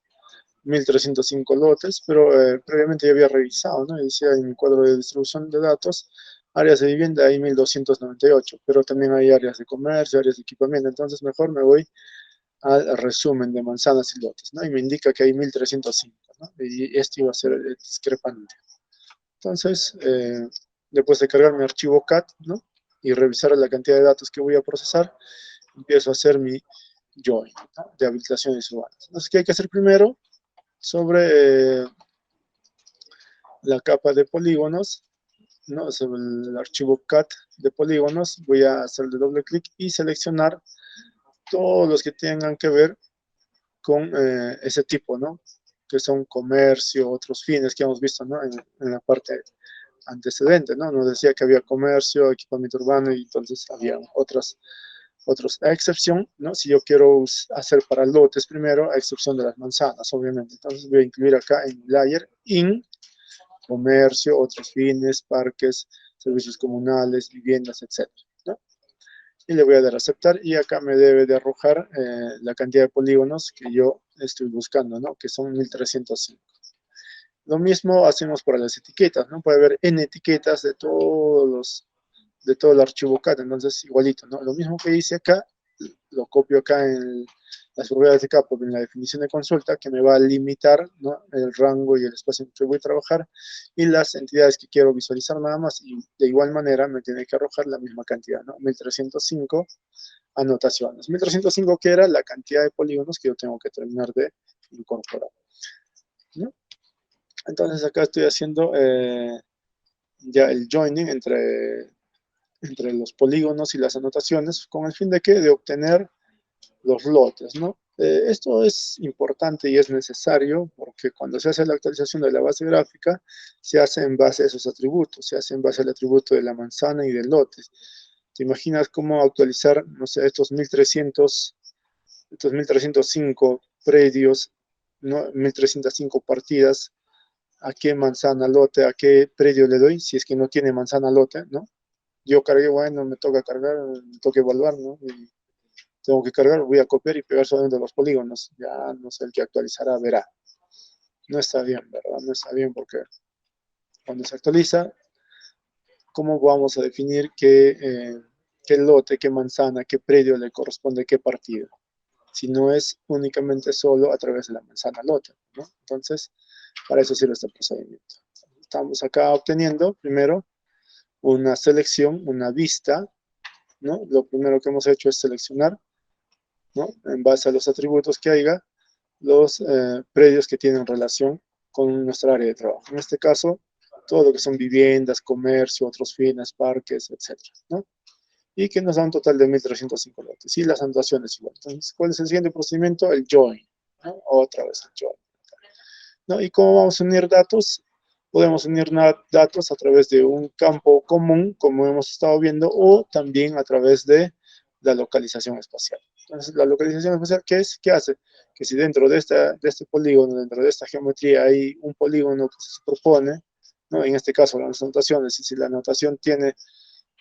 1305 lotes, pero previamente ya había revisado, ¿no? Y decía en mi cuadro de distribución de datos, áreas de vivienda hay 1298, pero también hay áreas de comercio, áreas de equipamiento, entonces mejor me voy al resumen de manzanas y lotes, ¿no? Y me indica que hay 1305, ¿no? Y este iba a ser el discrepante. Entonces, después de cargar mi archivo CAT, ¿no? Y revisar la cantidad de datos que voy a procesar, empiezo a hacer mi join, ¿no? De habilitaciones urbanas. Entonces, ¿qué hay que hacer primero? Sobre la capa de polígonos, ¿no? Sobre el archivo CAT de polígonos, voy a hacerle doble clic y seleccionar todos los que tengan que ver con ese tipo, ¿no? Que son comercio, otros fines que hemos visto, ¿no? En la parte antecedente, ¿no? Nos decía que había comercio, equipamiento urbano y entonces había otros, a excepción, ¿no? Si yo quiero hacer para lotes primero, a excepción de las manzanas, obviamente. Entonces voy a incluir acá en layer in, comercio, otros fines, parques, servicios comunales, viviendas, etc., ¿no? Y le voy a dar a aceptar y acá me debe de arrojar la cantidad de polígonos que yo estoy buscando, ¿no? Que son 1305. Lo mismo hacemos para las etiquetas, ¿no? Puede haber n etiquetas de todo el archivo CAD, entonces igualito, ¿no? Lo mismo que hice acá, lo copio acá en las propiedades de capa, en la definición de consulta, que me va a limitar, ¿no?, el rango y el espacio en que voy a trabajar, y las entidades que quiero visualizar nada más, y de igual manera me tiene que arrojar la misma cantidad, ¿no? 1305 anotaciones. 1305 que era la cantidad de polígonos que yo tengo que terminar de incorporar, ¿no? Entonces acá estoy haciendo ya el joining entre los polígonos y las anotaciones, con el fin de que de obtener los lotes, ¿no? Esto es importante y es necesario porque cuando se hace la actualización de la base gráfica, se hace en base a esos atributos, se hace en base al atributo de la manzana y del lote. ¿Te imaginas cómo actualizar, no sé, estos 1305 predios, ¿no? 1305 partidas? ¿A qué manzana lote, a qué predio le doy? Si es que no tiene manzana lote, ¿no? Yo cargué, bueno, me toca cargar, me toca evaluar, ¿no? Y tengo que cargar, voy a copiar y pegar solamente los polígonos. Ya no sé, el que actualizará verá. No está bien, ¿verdad? No está bien porque cuando se actualiza, ¿cómo vamos a definir qué lote, qué manzana, qué predio le corresponde, qué partido? Si no es únicamente solo a través de la manzana lote, ¿no? Entonces, para eso sirve este procedimiento. Estamos acá obteniendo, primero, una selección, una vista, ¿no? Lo primero que hemos hecho es seleccionar, ¿no?, en base a los atributos que haya, los predios que tienen relación con nuestra área de trabajo. En este caso, todo lo que son viviendas, comercio, otros fines, parques, etcétera, ¿no? Y que nos da un total de 1305 lotes. Y las anotaciones igual. Entonces, ¿cuál es el siguiente procedimiento? El join, ¿no? Otra vez el join, ¿no? ¿Y cómo vamos a unir datos? Podemos unir datos a través de un campo común, como hemos estado viendo, o también a través de la localización espacial. Entonces, la localización espacial, ¿qué es? ¿Qué hace? Que si dentro de este polígono, dentro de esta geometría, hay un polígono que se propone, ¿no? En este caso, las anotaciones, y si la anotación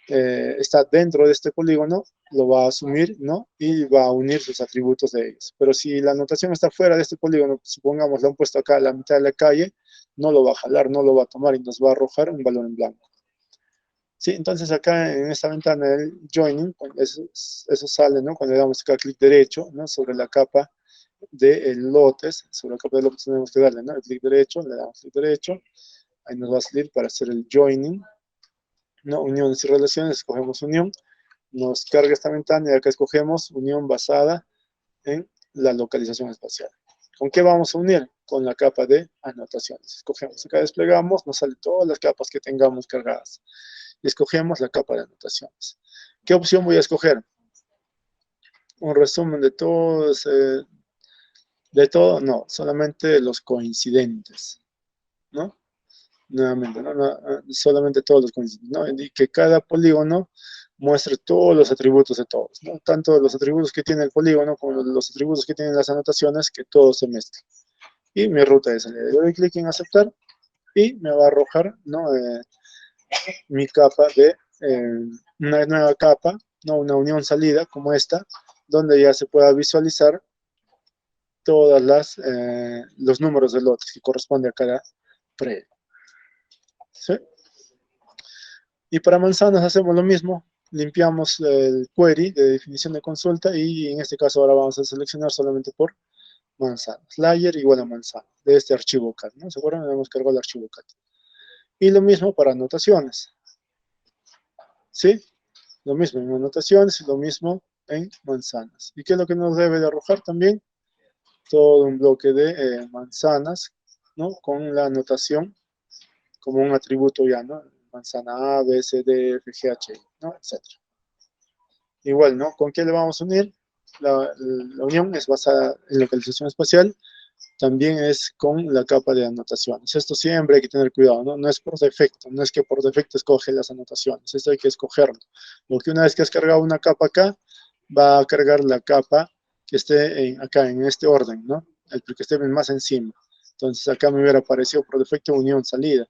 está dentro de este polígono, lo va a asumir, ¿no? Y va a unir sus atributos de ellos. Pero si la anotación está fuera de este polígono, supongamos, lo han puesto acá a la mitad de la calle, no lo va a jalar, no lo va a tomar y nos va a arrojar un valor en blanco. Sí, entonces acá en esta ventana del joining, eso sale, ¿no? Cuando le damos acá clic derecho, ¿no?, sobre la capa de lotes, sobre la capa de lotes tenemos que darle, ¿no?, el clic derecho, le damos clic derecho, ahí nos va a salir para hacer el joining, ¿no? Uniones y relaciones, escogemos unión, nos carga esta ventana y acá escogemos unión basada en la localización espacial. ¿Con qué vamos a unir? Con la capa de anotaciones. Escogemos, acá desplegamos, nos salen todas las capas que tengamos cargadas. Y escogemos la capa de anotaciones. ¿Qué opción voy a escoger? Un resumen de todo, no, solamente los coincidentes, ¿no? Nuevamente, ¿no? Solamente todos los coincidentes, ¿no? Y que cada polígono muestre todos los atributos de todos, ¿no? Tanto los atributos que tiene el polígono como los atributos que tienen las anotaciones, que todos se mezclen. Y mi ruta de salida. Yo doy clic en aceptar y me va a arrojar, ¿no?, mi capa una nueva capa, ¿no?, una unión salida como esta, donde ya se pueda visualizar todas los números de lotes que corresponde a cada predio. ¿Sí? Y para manzanas hacemos lo mismo, limpiamos el query de definición de consulta y en este caso ahora vamos a seleccionar solamente por manzanas. Layer igual a manzana, de este archivo CAD, ¿no? ¿Se acuerdan? Hemos cargado el archivo CAD. Y lo mismo para anotaciones. ¿Sí? Lo mismo en anotaciones y lo mismo en manzanas. ¿Y qué es lo que nos debe de arrojar también? Todo un bloque de manzanas, ¿no?, con la anotación como un atributo ya, ¿no? Manzana A, B, C, D, F, G, H, ¿no?, etcétera. Igual, ¿no? ¿Con qué le vamos a unir? La unión es basada en localización espacial, también es con la capa de anotaciones. Esto siempre hay que tener cuidado, ¿no? No es por defecto, no es que por defecto escoge las anotaciones, esto hay que escogerlo. Porque una vez que has cargado una capa acá, va a cargar la capa que esté acá, en este orden, ¿no? El que esté más encima. Entonces acá me hubiera aparecido por defecto unión salida,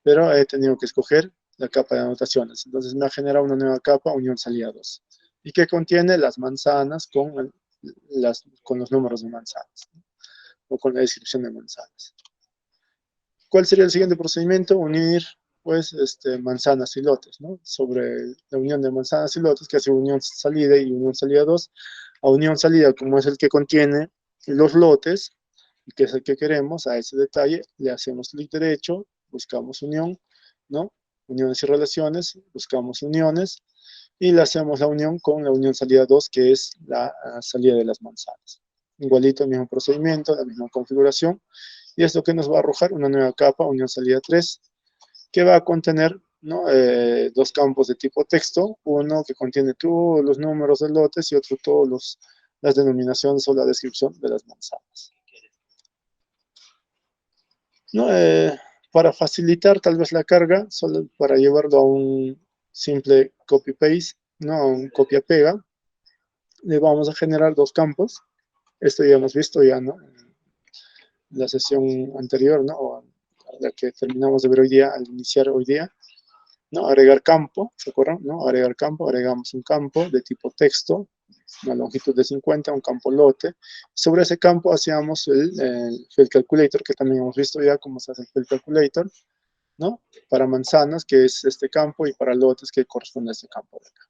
pero he tenido que escoger la capa de anotaciones. Entonces me ha generado una nueva capa, unión salida 2. Y que contiene las manzanas con los números de manzanas, ¿no?, o con la descripción de manzanas. ¿Cuál sería el siguiente procedimiento? Unir, pues, manzanas y lotes, ¿no? Sobre la unión de manzanas y lotes, que hace unión salida y unión salida 2. A unión salida, como es el que contiene los lotes, que es el que queremos, a ese detalle, le hacemos clic derecho, buscamos unión, ¿no? Uniones y relaciones, buscamos uniones, y le hacemos la unión con la unión salida 2, que es la salida de las manzanas. Igualito el mismo procedimiento, la misma configuración, y es lo que nos va a arrojar una nueva capa, unión salida 3, que va a contener, ¿no? Dos campos de tipo texto, uno que contiene todos los números de lotes y otro todas las denominaciones o la descripción de las manzanas. ¿No? Para facilitar tal vez la carga, solo para llevarlo a un simple copy-paste, no a un copia-pega, le vamos a generar dos campos. Esto ya hemos visto ya, ¿no? En la sesión anterior, ¿no? O la que terminamos de ver hoy día, al iniciar hoy día, ¿no? Agregar campo, ¿se acuerdan? ¿No? Agregar campo, agregamos un campo de tipo texto, una longitud de 50, un campo lote. Sobre ese campo hacíamos el field calculator, que también hemos visto ya cómo se hace el field calculator, ¿no? Para manzanas, que es este campo, y para lotes, que corresponde a este campo de acá.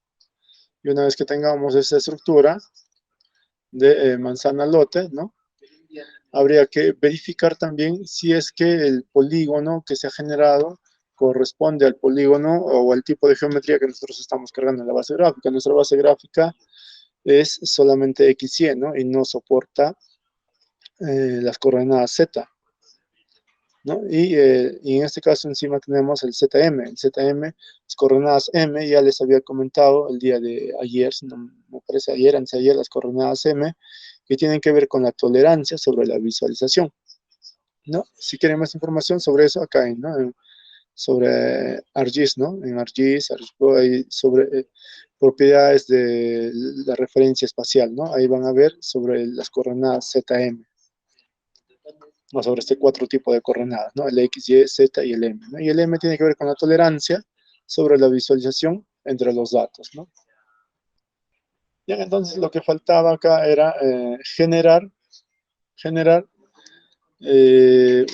Y una vez que tengamos esa estructura de manzana-lote, ¿no? Habría que verificar también si es que el polígono que se ha generado corresponde al polígono o al tipo de geometría que nosotros estamos cargando en la base gráfica. Nuestra base gráfica es solamente XY, ¿no? Y no soporta las coordenadas Z, ¿no? Y en este caso encima tenemos el ZM. El ZM, las coordenadas M, ya les había comentado el día de ayer, si no me parece ayer, antes de ayer, las coordenadas M, que tienen que ver con la tolerancia sobre la visualización, ¿no? Si quieren más información sobre eso, acá hay, ¿no? Sobre ArcGIS, ¿no? En ArcGIS, hay sobre propiedades de la referencia espacial, ¿no? Ahí van a ver sobre las coordenadas ZM, ¿no? Sobre este cuatro tipos de coordenadas, ¿no? El X, Y, Z y el M, ¿no? Y el M tiene que ver con la tolerancia sobre la visualización entre los datos, ¿no? Bien, entonces lo que faltaba acá era generar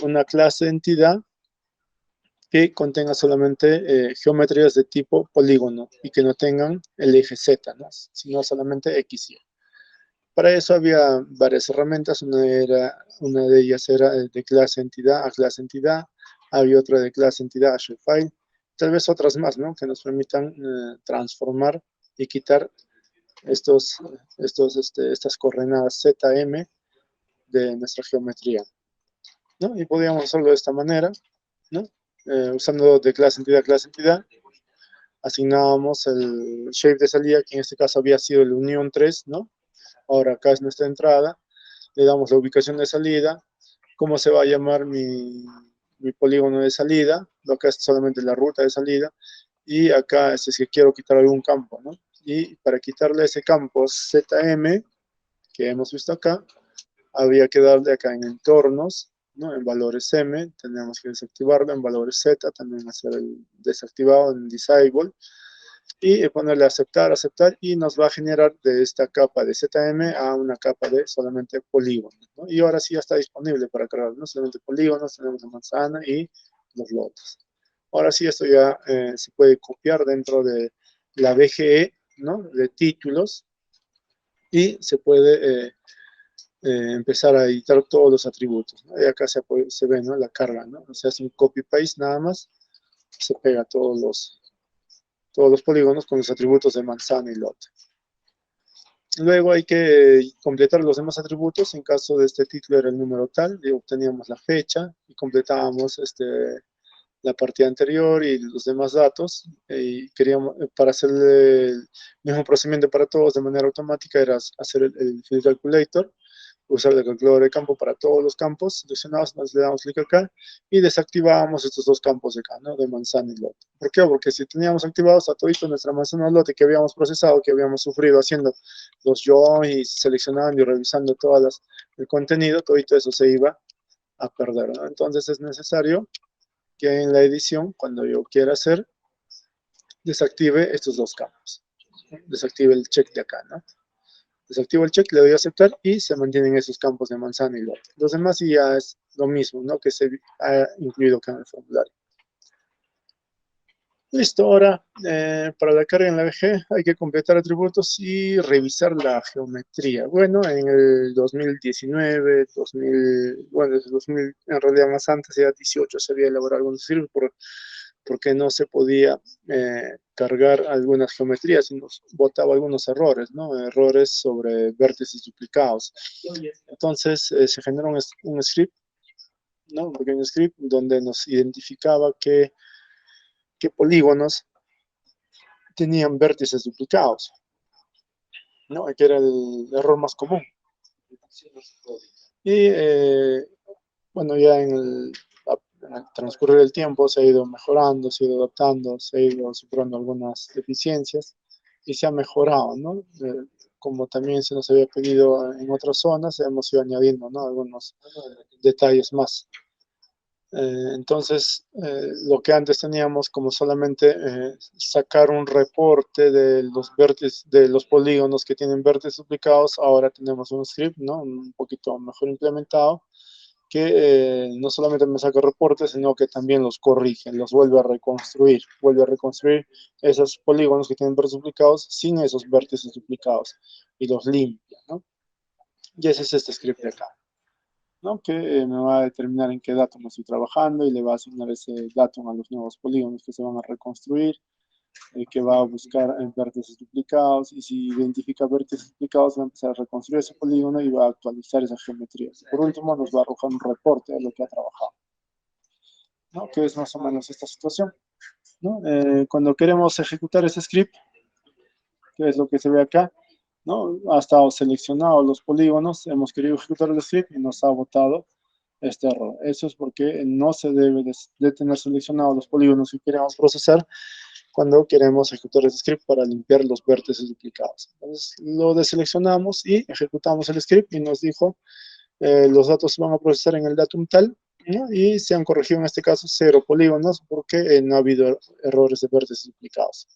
una clase de entidad que contenga solamente geometrías de tipo polígono y que no tengan el eje Z, ¿no? Sino solamente X, Y. Para eso había varias herramientas, una de ellas era de clase entidad a clase entidad, había otra de clase entidad a shapefile, tal vez otras más, ¿no? Que nos permitan transformar y quitar estas coordenadas ZM de nuestra geometría, ¿no? Y podíamos hacerlo de esta manera, ¿no? Usando de clase entidad a clase entidad, asignábamos el shape de salida, que en este caso había sido el unión 3, ¿no? Ahora acá es nuestra entrada, le damos la ubicación de salida, cómo se va a llamar mi polígono de salida, acá es solamente la ruta de salida, y acá es que quiero quitar algún campo, ¿no? Y para quitarle ese campo ZM, que hemos visto acá, habría que darle acá en entornos, ¿no? En valores M, tenemos que desactivarlo, en valores Z, también hacer el desactivado en disable, y ponerle aceptar, aceptar, y nos va a generar de esta capa de ZM a una capa de solamente polígonos, ¿no? Y ahora sí ya está disponible para cargar, no solamente polígonos, tenemos la manzana y los lotes. Ahora sí esto ya se puede copiar dentro de la BGE, ¿no? De títulos, y se puede empezar a editar todos los atributos, ¿no? Y acá se ve, ¿no? La carga, ¿no? Se hace un copy-paste nada más, se pega todos los polígonos con los atributos de manzana y lote. Luego hay que completar los demás atributos. En caso de este título era el número tal, y obteníamos la fecha y completábamos la partida anterior y los demás datos. Y queríamos, para hacer el mismo procedimiento para todos de manera automática, era hacer el field calculator, usar el calculador de campo para todos los campos seleccionados, nos le damos clic acá y desactivábamos estos dos campos de acá, ¿no? De manzana y lote. ¿Por qué? Porque si teníamos activados a todito nuestra manzana y lote que habíamos procesado, que habíamos sufrido haciendo los joins, seleccionando y revisando el contenido, todito eso se iba a perder, ¿no? Entonces es necesario que en la edición, cuando yo quiera hacer, desactive estos dos campos, ¿no? Desactive el check de acá, ¿no? Desactivo el check, le doy a aceptar y se mantienen esos campos de manzana y lote. Los demás sí ya es lo mismo, ¿no? Que se ha incluido acá en el formulario. Listo, ahora para la carga en la VG hay que completar atributos y revisar la geometría. Bueno, en el 2019, 2000, bueno, desde 2000, en realidad más antes, ya 18, se había elaborado algunos scripts porque no se podía cargar algunas geometrías y nos botaba algunos errores, ¿no? Errores sobre vértices duplicados. Entonces se generó un script, ¿no? Un pequeño script donde nos identificaba qué polígonos tenían vértices duplicados, ¿no? Que era el error más común. Y bueno, ya en el transcurrir del tiempo se ha ido mejorando, se ha ido adaptando, se ha ido superando algunas deficiencias y se ha mejorado, ¿no? Como también se nos había pedido en otras zonas, hemos ido añadiendo, ¿no? Algunos detalles más. Entonces, lo que antes teníamos como solamente sacar un reporte de los vértices, de los polígonos que tienen vértices duplicados, ahora tenemos un script, ¿no? Un poquito mejor implementado, que no solamente me saca reportes, sino que también los corrige, los vuelve a reconstruir esos polígonos que tienen vértices duplicados sin esos vértices duplicados y los limpia, ¿no? Y ese es este script de acá, ¿no? Que me va a determinar en qué datum estoy trabajando y le va a asignar ese datum a los nuevos polígonos que se van a reconstruir, que va a buscar vértices duplicados y si identifica vértices duplicados va a empezar a reconstruir ese polígono y va a actualizar esa geometría. Por último, nos va a arrojar un reporte de lo que ha trabajado, ¿no? Que es más o menos esta situación, ¿no? Cuando queremos ejecutar ese script, que es lo que se ve acá, ¿no? Ha estado seleccionado los polígonos, hemos querido ejecutar el script y nos ha botado este error. Eso es porque no se debe de tener seleccionados los polígonos que queremos procesar cuando queremos ejecutar el script para limpiar los vértices duplicados. Entonces lo deseleccionamos y ejecutamos el script y nos dijo los datos se van a procesar en el datum tal, ¿no? Y se han corregido en este caso 0 polígonos porque no ha habido errores de vértices duplicados.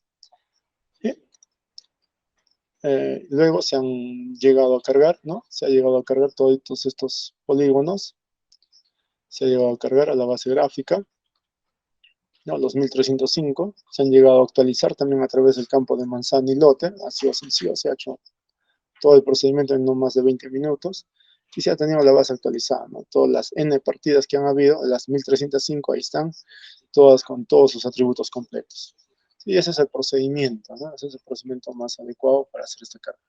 ¿Sí? Luego se han llegado a cargar, ¿no? Se ha llegado a cargar todos estos polígonos, se ha llegado a cargar a la base gráfica, ¿no? Los 1305 se han llegado a actualizar también a través del campo de manzana y lote, ha sido sencillo, se ha hecho todo el procedimiento en no más de 20 minutos y se ha tenido la base actualizada, ¿no? Todas las N partidas que han habido, las 1305 ahí están, todas con todos sus atributos completos. Y ese es el procedimiento, ¿no? Ese es el procedimiento más adecuado para hacer esta carga.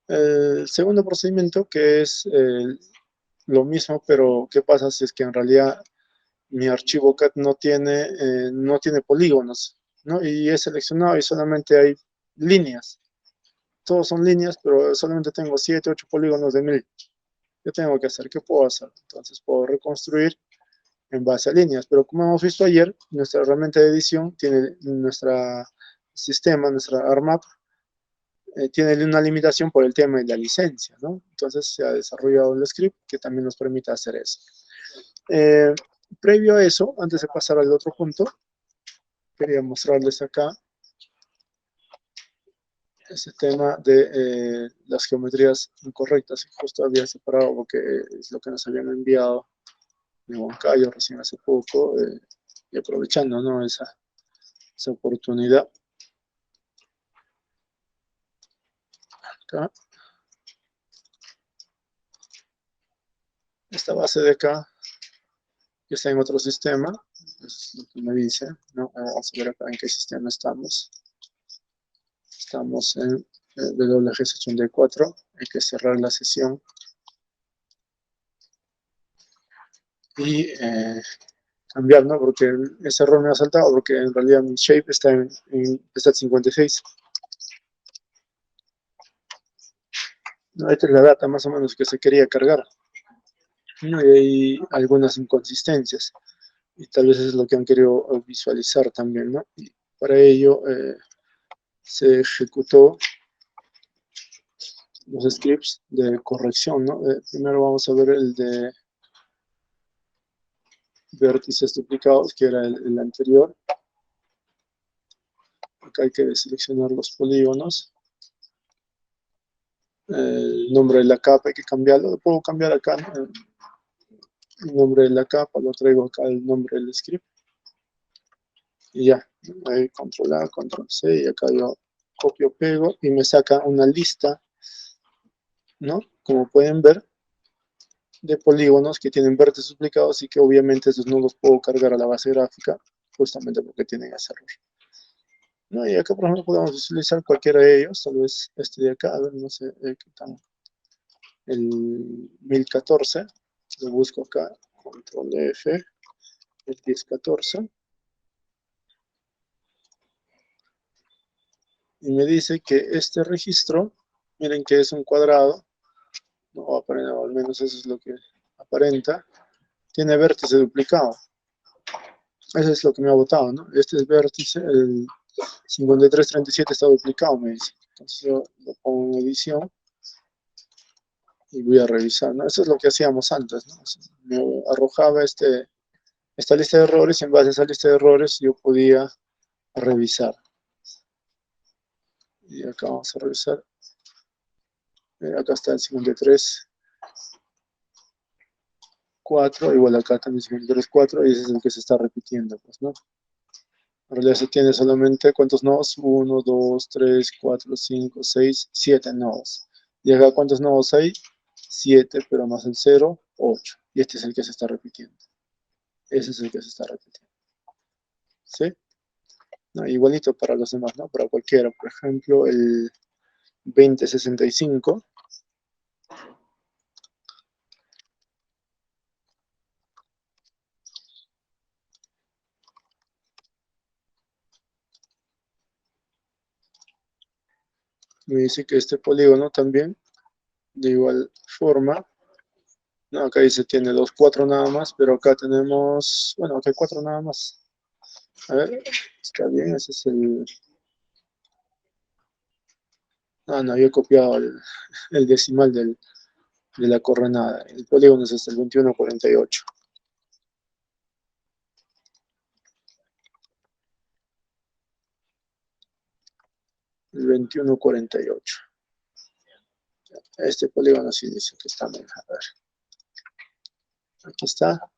El segundo procedimiento, que es lo mismo, pero ¿qué pasa si es que en realidad mi archivo CAD no tiene polígonos, ¿no? Y es seleccionado y solamente hay líneas. Todos son líneas, pero solamente tengo 7, 8 polígonos de 1000. ¿Qué tengo que hacer? ¿Qué puedo hacer? Entonces puedo reconstruir en base a líneas, pero como hemos visto ayer, nuestra herramienta de edición tiene nuestro sistema, nuestra ARMAP, tiene una limitación por el tema de la licencia, ¿no? Entonces se ha desarrollado el script que también nos permite hacer eso. Previo a eso, antes de pasar al otro punto, quería mostrarles acá ese tema de las geometrías incorrectas. Justo había separado porque es lo que nos habían enviado de Huancayo recién hace poco, y aprovechando, ¿no? esa oportunidad. Acá. Esta base de acá, que está en otro sistema, es lo que me dice, ¿no? Vamos a ver acá en qué sistema estamos. Estamos en WG84, hay que cerrar la sesión. Y cambiar, ¿no? Porque ese error me ha saltado, porque en realidad mi shape está en 56. ¿No? Esta es la data más o menos que se quería cargar, ¿no? Y hay algunas inconsistencias. Y tal vez es lo que han querido visualizar también, ¿no? Y para ello se ejecutó los scripts de corrección, ¿no? Primero vamos a ver el de vértices duplicados, que era el anterior. Acá hay que seleccionar los polígonos. El nombre de la capa hay que cambiarlo, lo puedo cambiar acá, ¿no? El nombre de la capa, lo traigo acá el nombre del script. Y ya, ahí control A, control C, y acá yo copio, pego, y me saca una lista, ¿no? Como pueden ver, de polígonos que tienen vértices duplicados y que obviamente esos no los puedo cargar a la base gráfica, justamente porque tienen ese error. ¿No? Y acá, por ejemplo, podemos visualizar cualquiera de ellos, tal vez este de acá, a ver, no sé, qué tal, el 1014, lo busco acá, control F, el 1014, y me dice que este registro, miren que es un cuadrado, no aparenta, o al menos eso es lo que aparenta, tiene vértice duplicado. Eso es lo que me ha botado, ¿no? Este es vértice, el 5337 está duplicado, me dice. Entonces yo lo pongo en edición y voy a revisar, ¿no? Eso es lo que hacíamos antes, ¿no? Me arrojaba esta lista de errores y en base a esa lista de errores yo podía revisar. Y acá vamos a revisar. Acá está el 53.4, igual acá también 53.4 y ese es el que se está repitiendo, pues, ¿no? En realidad se tiene solamente, ¿cuántos nodos? 1, 2, 3, 4, 5, 6, 7 nodos. ¿Y acá cuántos nodos hay? 7, pero más el 0, 8. Y este es el que se está repitiendo. Ese es el que se está repitiendo. ¿Sí? No, igualito para los demás, ¿no? Para cualquiera. Por ejemplo, el 2065. Me dice que este polígono también, de igual forma, no, acá dice tiene los 4 nada más, pero acá tenemos, bueno, acá hay 4 nada más. A ver, está bien, ese es el... Ah, no, había copiado el decimal de la coordenada. El polígono es hasta el 2148. El 2148. Este polígono sí dice que está bien. A ver. Aquí está.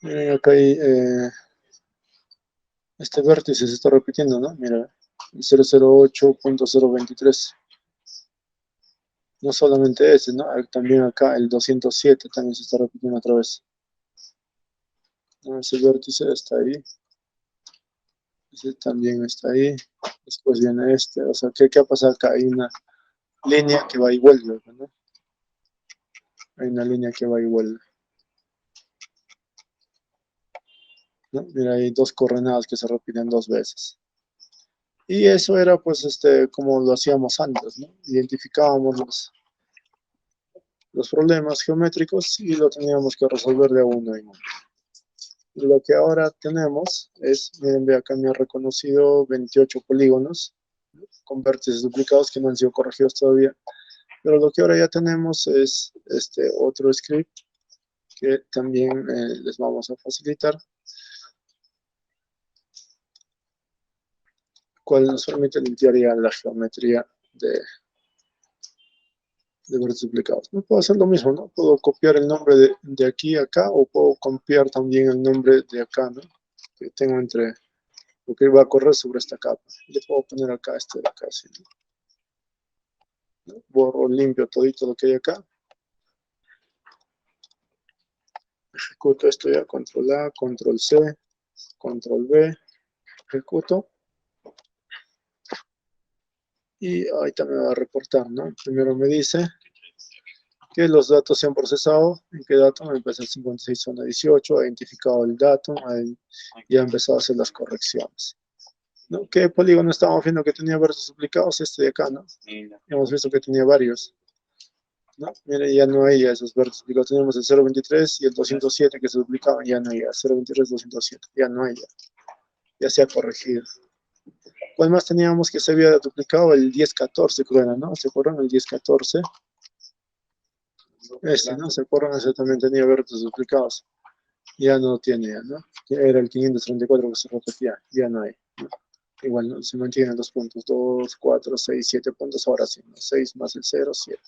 Miren, acá hay... este vértice se está repitiendo, ¿no? Mira, el 008.023. No solamente ese, ¿no? También acá el 207 también se está repitiendo otra vez. Ese vértice está ahí. Ese también está ahí. Después viene este. O sea, ¿qué ha pasado acá? Hay una línea que va y vuelve, ¿no? Hay una línea que va y vuelve. ¿No? Mira, hay dos coordenadas que se repiten dos veces. Y eso era, pues, como lo hacíamos antes, ¿no? Identificábamos los problemas geométricos y lo teníamos que resolver de uno en uno. Y lo que ahora tenemos es, miren, ve acá me ha reconocido 28 polígonos con vértices duplicados que no han sido corregidos todavía. Pero lo que ahora ya tenemos es este otro script que también les vamos a facilitar, cual nos permite limpiar ya la geometría de vértices duplicados. No puedo hacer lo mismo, ¿no? Puedo copiar el nombre de aquí a acá o puedo copiar también el nombre de acá, ¿no? Que tengo entre lo que va a correr sobre esta capa. Le puedo poner acá este de acá, ¿sí? ¿No? Borro, limpio todito lo que hay acá. Ejecuto esto ya, control A, control C, control V, ejecuto. Y ahorita me va a reportar, ¿no? Primero me dice que los datos se han procesado. ¿En qué dato? Me empieza el 56 zona 18, ha identificado el dato y ha empezado a hacer las correcciones. ¿No? ¿Qué polígono estábamos viendo que tenía vértices duplicados? Este de acá, ¿no? Hemos visto que tenía varios. ¿No? Miren, ya no hay esos vértices duplicados. Teníamos el 0.23 y el 207 que se duplicaban, ya no hay. 0.23, 207, ya no hay. Ya se ha corregido. ¿Cuál más teníamos que se había duplicado? El 1014, creo era, ¿no? ¿Se acuerdan? El 1014. ¿No? ¿Se acuerdan? Ese también tenía vértices duplicados. Ya no tiene, ¿no? Era el 534 que se repetía, ya no hay, ¿no? igual ¿no? Se mantienen los puntos, 2, 4, 6, 7 puntos, ahora sí, ¿no? 6 más el 0, 7.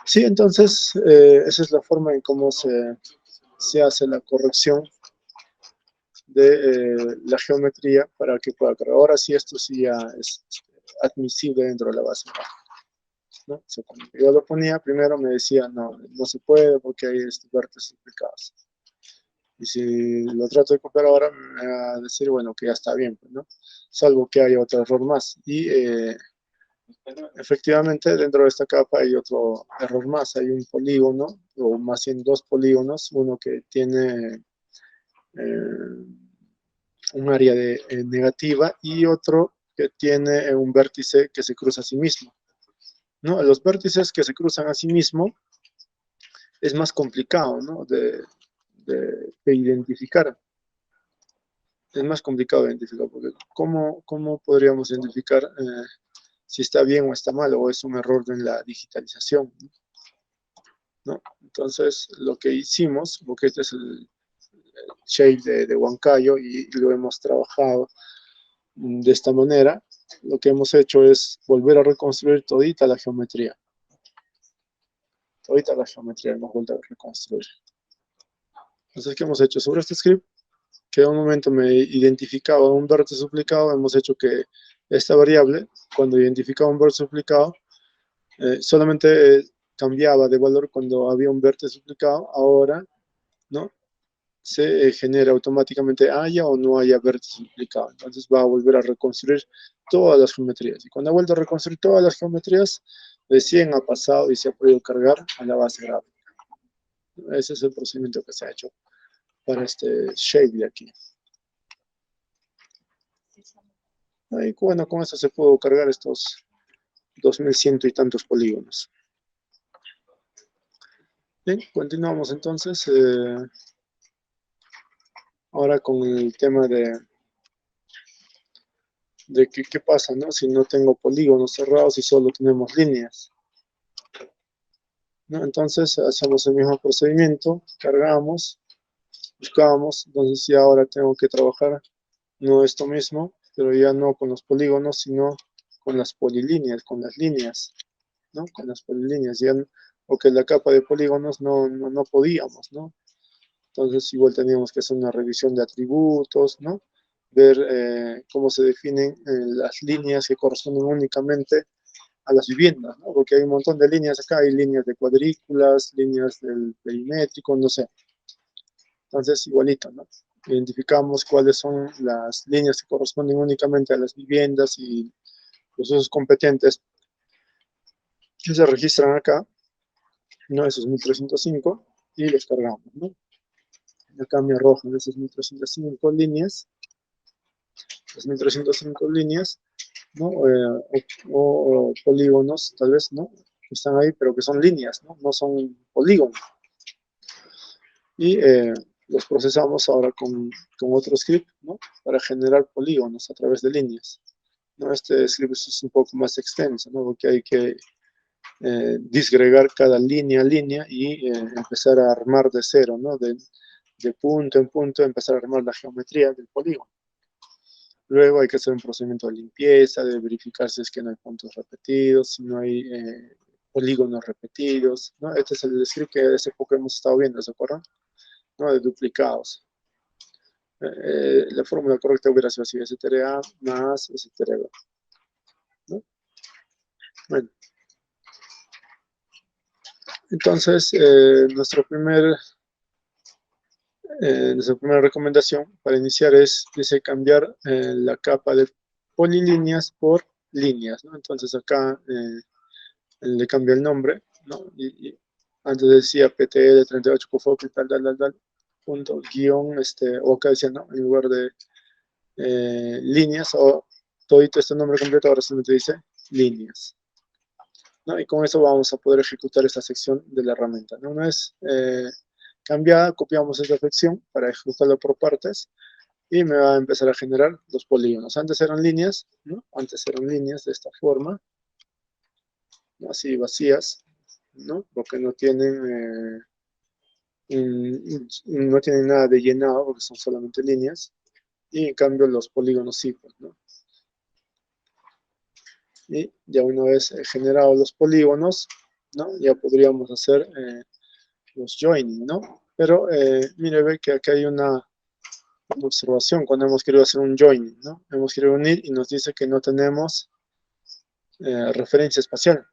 Sí, entonces, esa es la forma en cómo se hace la corrección de la geometría para que pueda cargar. Ahora sí, esto sí ya es admisible dentro de la base, ¿no? O sea, cuando yo lo ponía, primero me decía, no, no se puede porque hay estos vértices implicados. Y si lo trato de copiar ahora, me va a decir, bueno, que ya está bien, pues, ¿no? Salvo que haya otro error más. Y efectivamente, dentro de esta capa hay otro error más. Hay un polígono, o más bien dos polígonos, uno que tiene un área negativa y otro que tiene un vértice que se cruza a sí mismo, ¿no? Los vértices que se cruzan a sí mismo es más complicado, ¿no? de identificar. Es más complicado de identificar, porque ¿cómo podríamos identificar si está bien o está mal, o es un error en la digitalización, ¿no? Entonces, lo que hicimos, porque este es el shape de Huancayo y lo hemos trabajado de esta manera, lo que hemos hecho es volver a reconstruir todita la geometría. Todita la geometría hemos vuelto a reconstruir. Entonces, ¿qué hemos hecho? Sobre este script, que a un momento me identificaba un vértice duplicado, hemos hecho que esta variable, cuando identificaba un vértice duplicado, solamente cambiaba de valor cuando había un vértice duplicado. Ahora, ¿no? Se genera automáticamente haya o no haya vértice duplicado. Entonces va a volver a reconstruir todas las geometrías. Y cuando ha vuelto a reconstruir todas las geometrías, recién ha pasado y se ha podido cargar a la base gráfica. Ese es el procedimiento que se ha hecho para este shape de aquí. Y bueno, con eso se pudo cargar estos 2100 y tantos polígonos. Bien, continuamos entonces. Ahora con el tema de qué pasa, ¿no? Si no tengo polígonos cerrados y solo tenemos líneas, ¿no? Entonces hacemos el mismo procedimiento, cargamos, buscamos, entonces ya ahora tengo que trabajar no esto mismo, pero ya no con los polígonos, sino con las polilíneas, con las líneas, ¿no? Con las polilíneas, ya, porque la capa de polígonos no podíamos, ¿no? Entonces igual teníamos que hacer una revisión de atributos, ¿no? Ver cómo se definen las líneas que corresponden únicamente a las viviendas, ¿no? Porque hay un montón de líneas acá, hay líneas de cuadrículas, líneas del perimétrico, no sé. Entonces igualito, ¿no? Identificamos cuáles son las líneas que corresponden únicamente a las viviendas y los usos competentes que se registran acá, ¿no? Esos 1305 y los cargamos, ¿no? Acá me arrojan esas 1305 líneas, las 1305 líneas, ¿no? O polígonos, tal vez, ¿no? Que están ahí, pero que son líneas, ¿no? No son polígonos. Y los procesamos ahora con otro script, ¿no? Para generar polígonos a través de líneas, ¿no? Este script es un poco más extenso, ¿no? Porque hay que disgregar cada línea a línea y empezar a armar de cero, ¿no? De punto en punto, empezar a armar la geometría del polígono. Luego hay que hacer un procedimiento de limpieza, de verificar si es que no hay puntos repetidos, si no hay polígonos repetidos, ¿no? Este es el script que hace poco hemos estado viendo, ¿se acuerdan? ¿No? De duplicados. La fórmula correcta hubiera sido así, STRA más STRA, ¿no? Bueno, entonces nuestra primera recomendación para iniciar es cambiar la capa de polilíneas por líneas, ¿no? Entonces acá le cambio el nombre, ¿no? Y antes decía PTL 38 CUFOC y tal, punto, guión, o acá decía, ¿no? En lugar de líneas o todito este nombre completo, ahora solamente dice líneas, ¿no? Y con eso vamos a poder ejecutar esta sección de la herramienta, ¿no? Una vez cambiada, copiamos esta sección para ejecutarla por partes y me va a empezar a generar los polígonos. Antes eran líneas, ¿no? Antes eran líneas de esta forma, ¿no? Así vacías, ¿no? Porque no tienen nada de llenado, porque son solamente líneas. y en cambio los polígonos sí, pues, ¿no? Y ya una vez generados los polígonos, ¿no? Ya podríamos hacer los joining, ¿no? Pero mire, ve que aquí hay una observación cuando hemos querido hacer un joining, ¿no? Hemos querido unir y nos dice que no tenemos referencia espacial.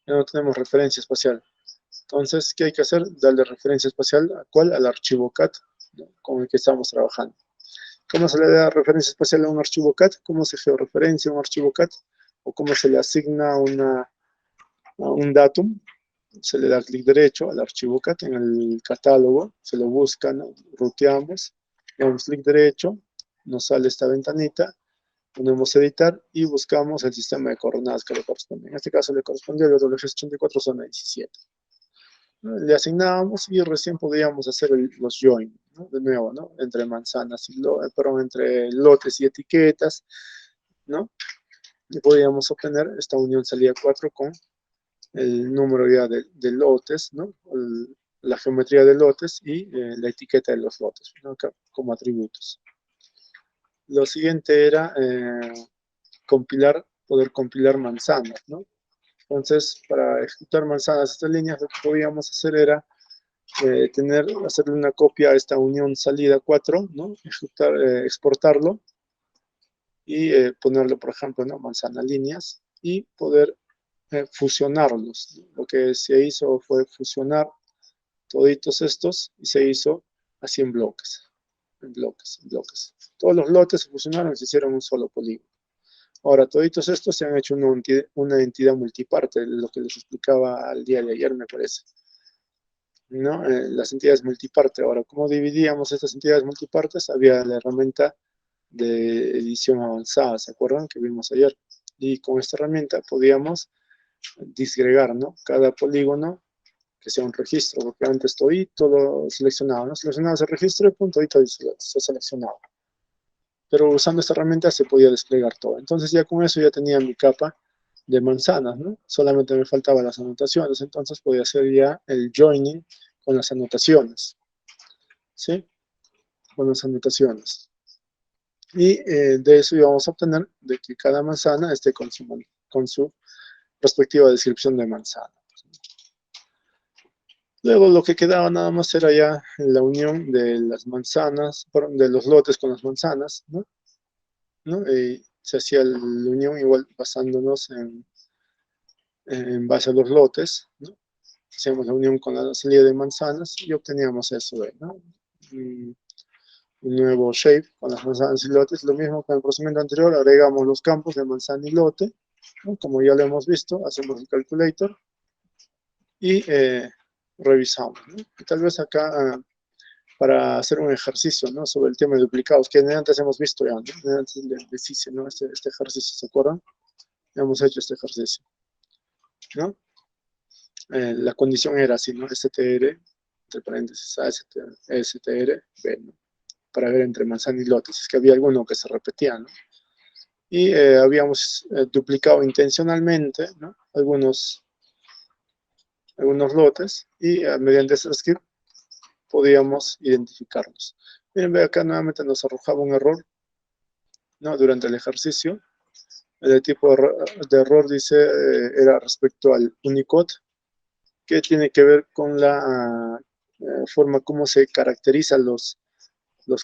Ya no tenemos referencia espacial. Entonces, ¿qué hay que hacer? Darle referencia espacial ¿a cuál? Al archivo CAT, ¿no? Con el que estamos trabajando. ¿Cómo se le da referencia espacial a un archivo CAT? ¿Cómo se georreferencia un archivo CAT? ¿O cómo se le asigna a un datum? Se le da clic derecho al archivo CAT en el catálogo, se lo busca, ¿no? Ruteamos, damos clic derecho, nos sale esta ventanita, ponemos editar y buscamos el sistema de coordenadas que le corresponde. En este caso le corresponde al WG84 zona 17. Le asignábamos y recién podíamos hacer los join, ¿no? De nuevo, ¿no? Entre manzanas y entre lotes y etiquetas, ¿no? Y podíamos obtener esta unión salida 4 con el número ya de lotes, ¿no? La geometría de lotes y la etiqueta de los lotes, ¿no? Acá, como atributos. Lo siguiente era poder compilar manzanas, ¿no? Entonces, para ejecutar manzanas, estas líneas, lo que podíamos hacer era hacerle una copia a esta unión salida 4, ¿no? Exportarlo y ponerle, por ejemplo, ¿no? Manzana líneas y poder fusionarlos. Lo que se hizo fue fusionar toditos estos y se hizo así en bloques, en bloques, en bloques. Todos los lotes se fusionaron y se hicieron un solo polígono. Ahora, toditos estos se han hecho una entidad multiparte, lo que les explicaba al día de ayer, me parece, ¿no? Las entidades multiparte. Ahora, ¿cómo dividíamos estas entidades multipartes? Había la herramienta de edición avanzada, ¿se acuerdan? Que vimos ayer. Y con esta herramienta podíamos disgregar, ¿no? Cada polígono que sea un registro, porque antes todito lo seleccionaba, ¿no? Seleccionaba ese registro y punto, todito se seleccionaba. Pero usando esta herramienta se podía desplegar todo. Entonces ya con eso ya tenía mi capa de manzanas, ¿no? Solamente me faltaban las anotaciones, entonces podía hacer ya el joining con las anotaciones, ¿sí? Con las anotaciones. Y de eso íbamos a obtener de que cada manzana esté con su respectiva descripción de manzana. Luego lo que quedaba nada más era ya la unión de las manzanas, de los lotes con las manzanas, ¿no? Y se hacía la unión igual basándonos en base a los lotes, ¿no? Hacíamos la unión con la salida de manzanas y obteníamos eso, ¿no? Un nuevo shape con las manzanas y lotes. Lo mismo que en el procedimiento anterior, agregamos los campos de manzana y lote, ¿no? Como ya lo hemos visto, hacemos el calculator y revisamos, ¿no? Y tal vez acá para hacer un ejercicio, ¿no? Sobre el tema de duplicados, que antes hemos visto ya, ¿no? Antes les hice, ¿no? Este ejercicio, ¿se acuerdan? Hemos hecho este ejercicio, ¿no? La condición era así, ¿no? STR, entre paréntesis, STR, B, ¿no? Para ver entre manzana y lotes, es que había alguno que se repetía, ¿no? Y habíamos duplicado intencionalmente, ¿no? Algunos lotes y mediante este script podíamos identificarlos. Miren, ve acá nuevamente nos arrojaba un error, ¿no? Durante el ejercicio. El tipo de error dice, era respecto al Unicode, que tiene que ver con la forma como se caracterizan los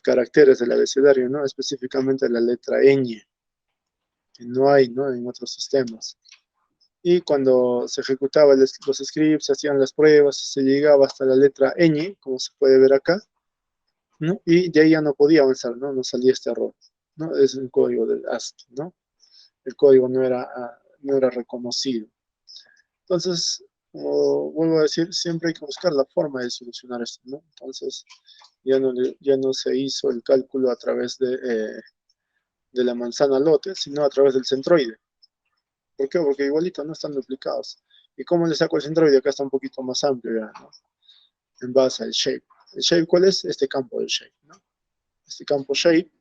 caracteres del abecedario, ¿no? Específicamente la letra ñ, que no hay, ¿no? En otros sistemas. Y cuando se ejecutaba los scripts, se hacían las pruebas, se llegaba hasta la letra ñ, como se puede ver acá, ¿no? Y de ahí ya no podía avanzar, ¿no? No salía este error, ¿no? Es un código del ASCII, ¿no? El código no era reconocido. Entonces, como vuelvo a decir, siempre hay que buscar la forma de solucionar esto, ¿no? Entonces, ya no se hizo el cálculo a través de la manzana lote, sino a través del centroide. ¿Por qué? Porque igualito no están duplicados. ¿Y cómo le saco el centroide? Acá está un poquito más amplio ya, ¿no? En base al shape. ¿El shape cuál es? Este campo del shape, ¿no? Este campo shape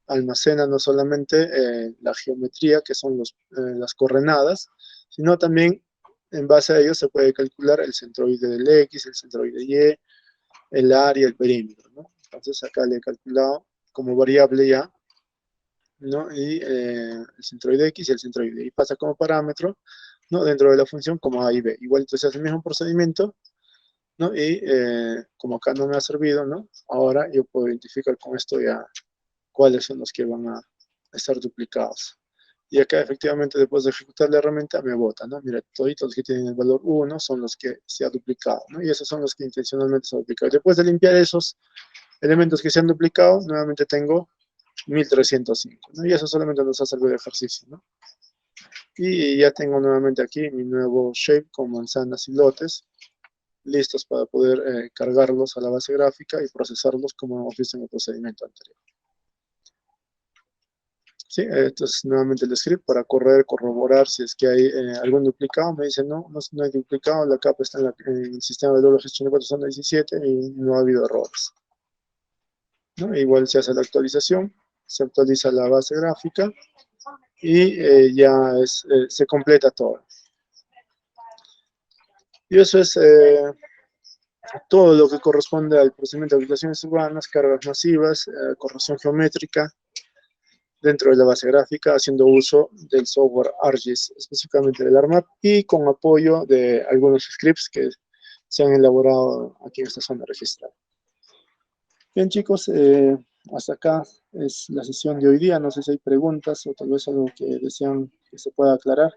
almacena no solamente la geometría, que son las coordenadas, sino también en base a ello se puede calcular el centroide del X, el centroide Y, el área, el perímetro, ¿no? Entonces acá le he calculado como variable ya, ¿no? Y el centroide X y el centroide Y pasa como parámetro, ¿no? Dentro de la función como A y B. Igual entonces hace el mismo procedimiento, ¿no? Y como acá no me ha servido, ¿no? Ahora yo puedo identificar con esto ya cuáles son los que van a estar duplicados. Y acá efectivamente después de ejecutar la herramienta me bota, ¿no? Mira, todos los que tienen el valor 1 son los que se ha duplicado, ¿no? Y esos son los que intencionalmente se han duplicado. Después de limpiar esos elementos que se han duplicado, nuevamente tengo 1305, ¿no? Y eso solamente nos ha servido de ejercicio, ¿no? Y ya tengo nuevamente aquí mi nuevo shape con manzanas y lotes listos para poder cargarlos a la base gráfica y procesarlos como hemos visto en el procedimiento anterior. Sí, esto es nuevamente el script para corroborar si es que hay algún duplicado. Me dice no hay duplicado, la capa está en el sistema de doble gestión de 417 y no ha habido errores, ¿no? Igual se hace la actualización, se actualiza la base gráfica y ya se completa todo. Y eso es todo lo que corresponde al procedimiento de aplicaciones urbanas, cargas masivas, corrección geométrica dentro de la base gráfica, haciendo uso del software ArcGIS, específicamente del ARMAT, y con apoyo de algunos scripts que se han elaborado aquí en esta zona registrada. Bien, chicos, hasta acá es la sesión de hoy día. No sé si hay preguntas o tal vez algo que desean que se pueda aclarar.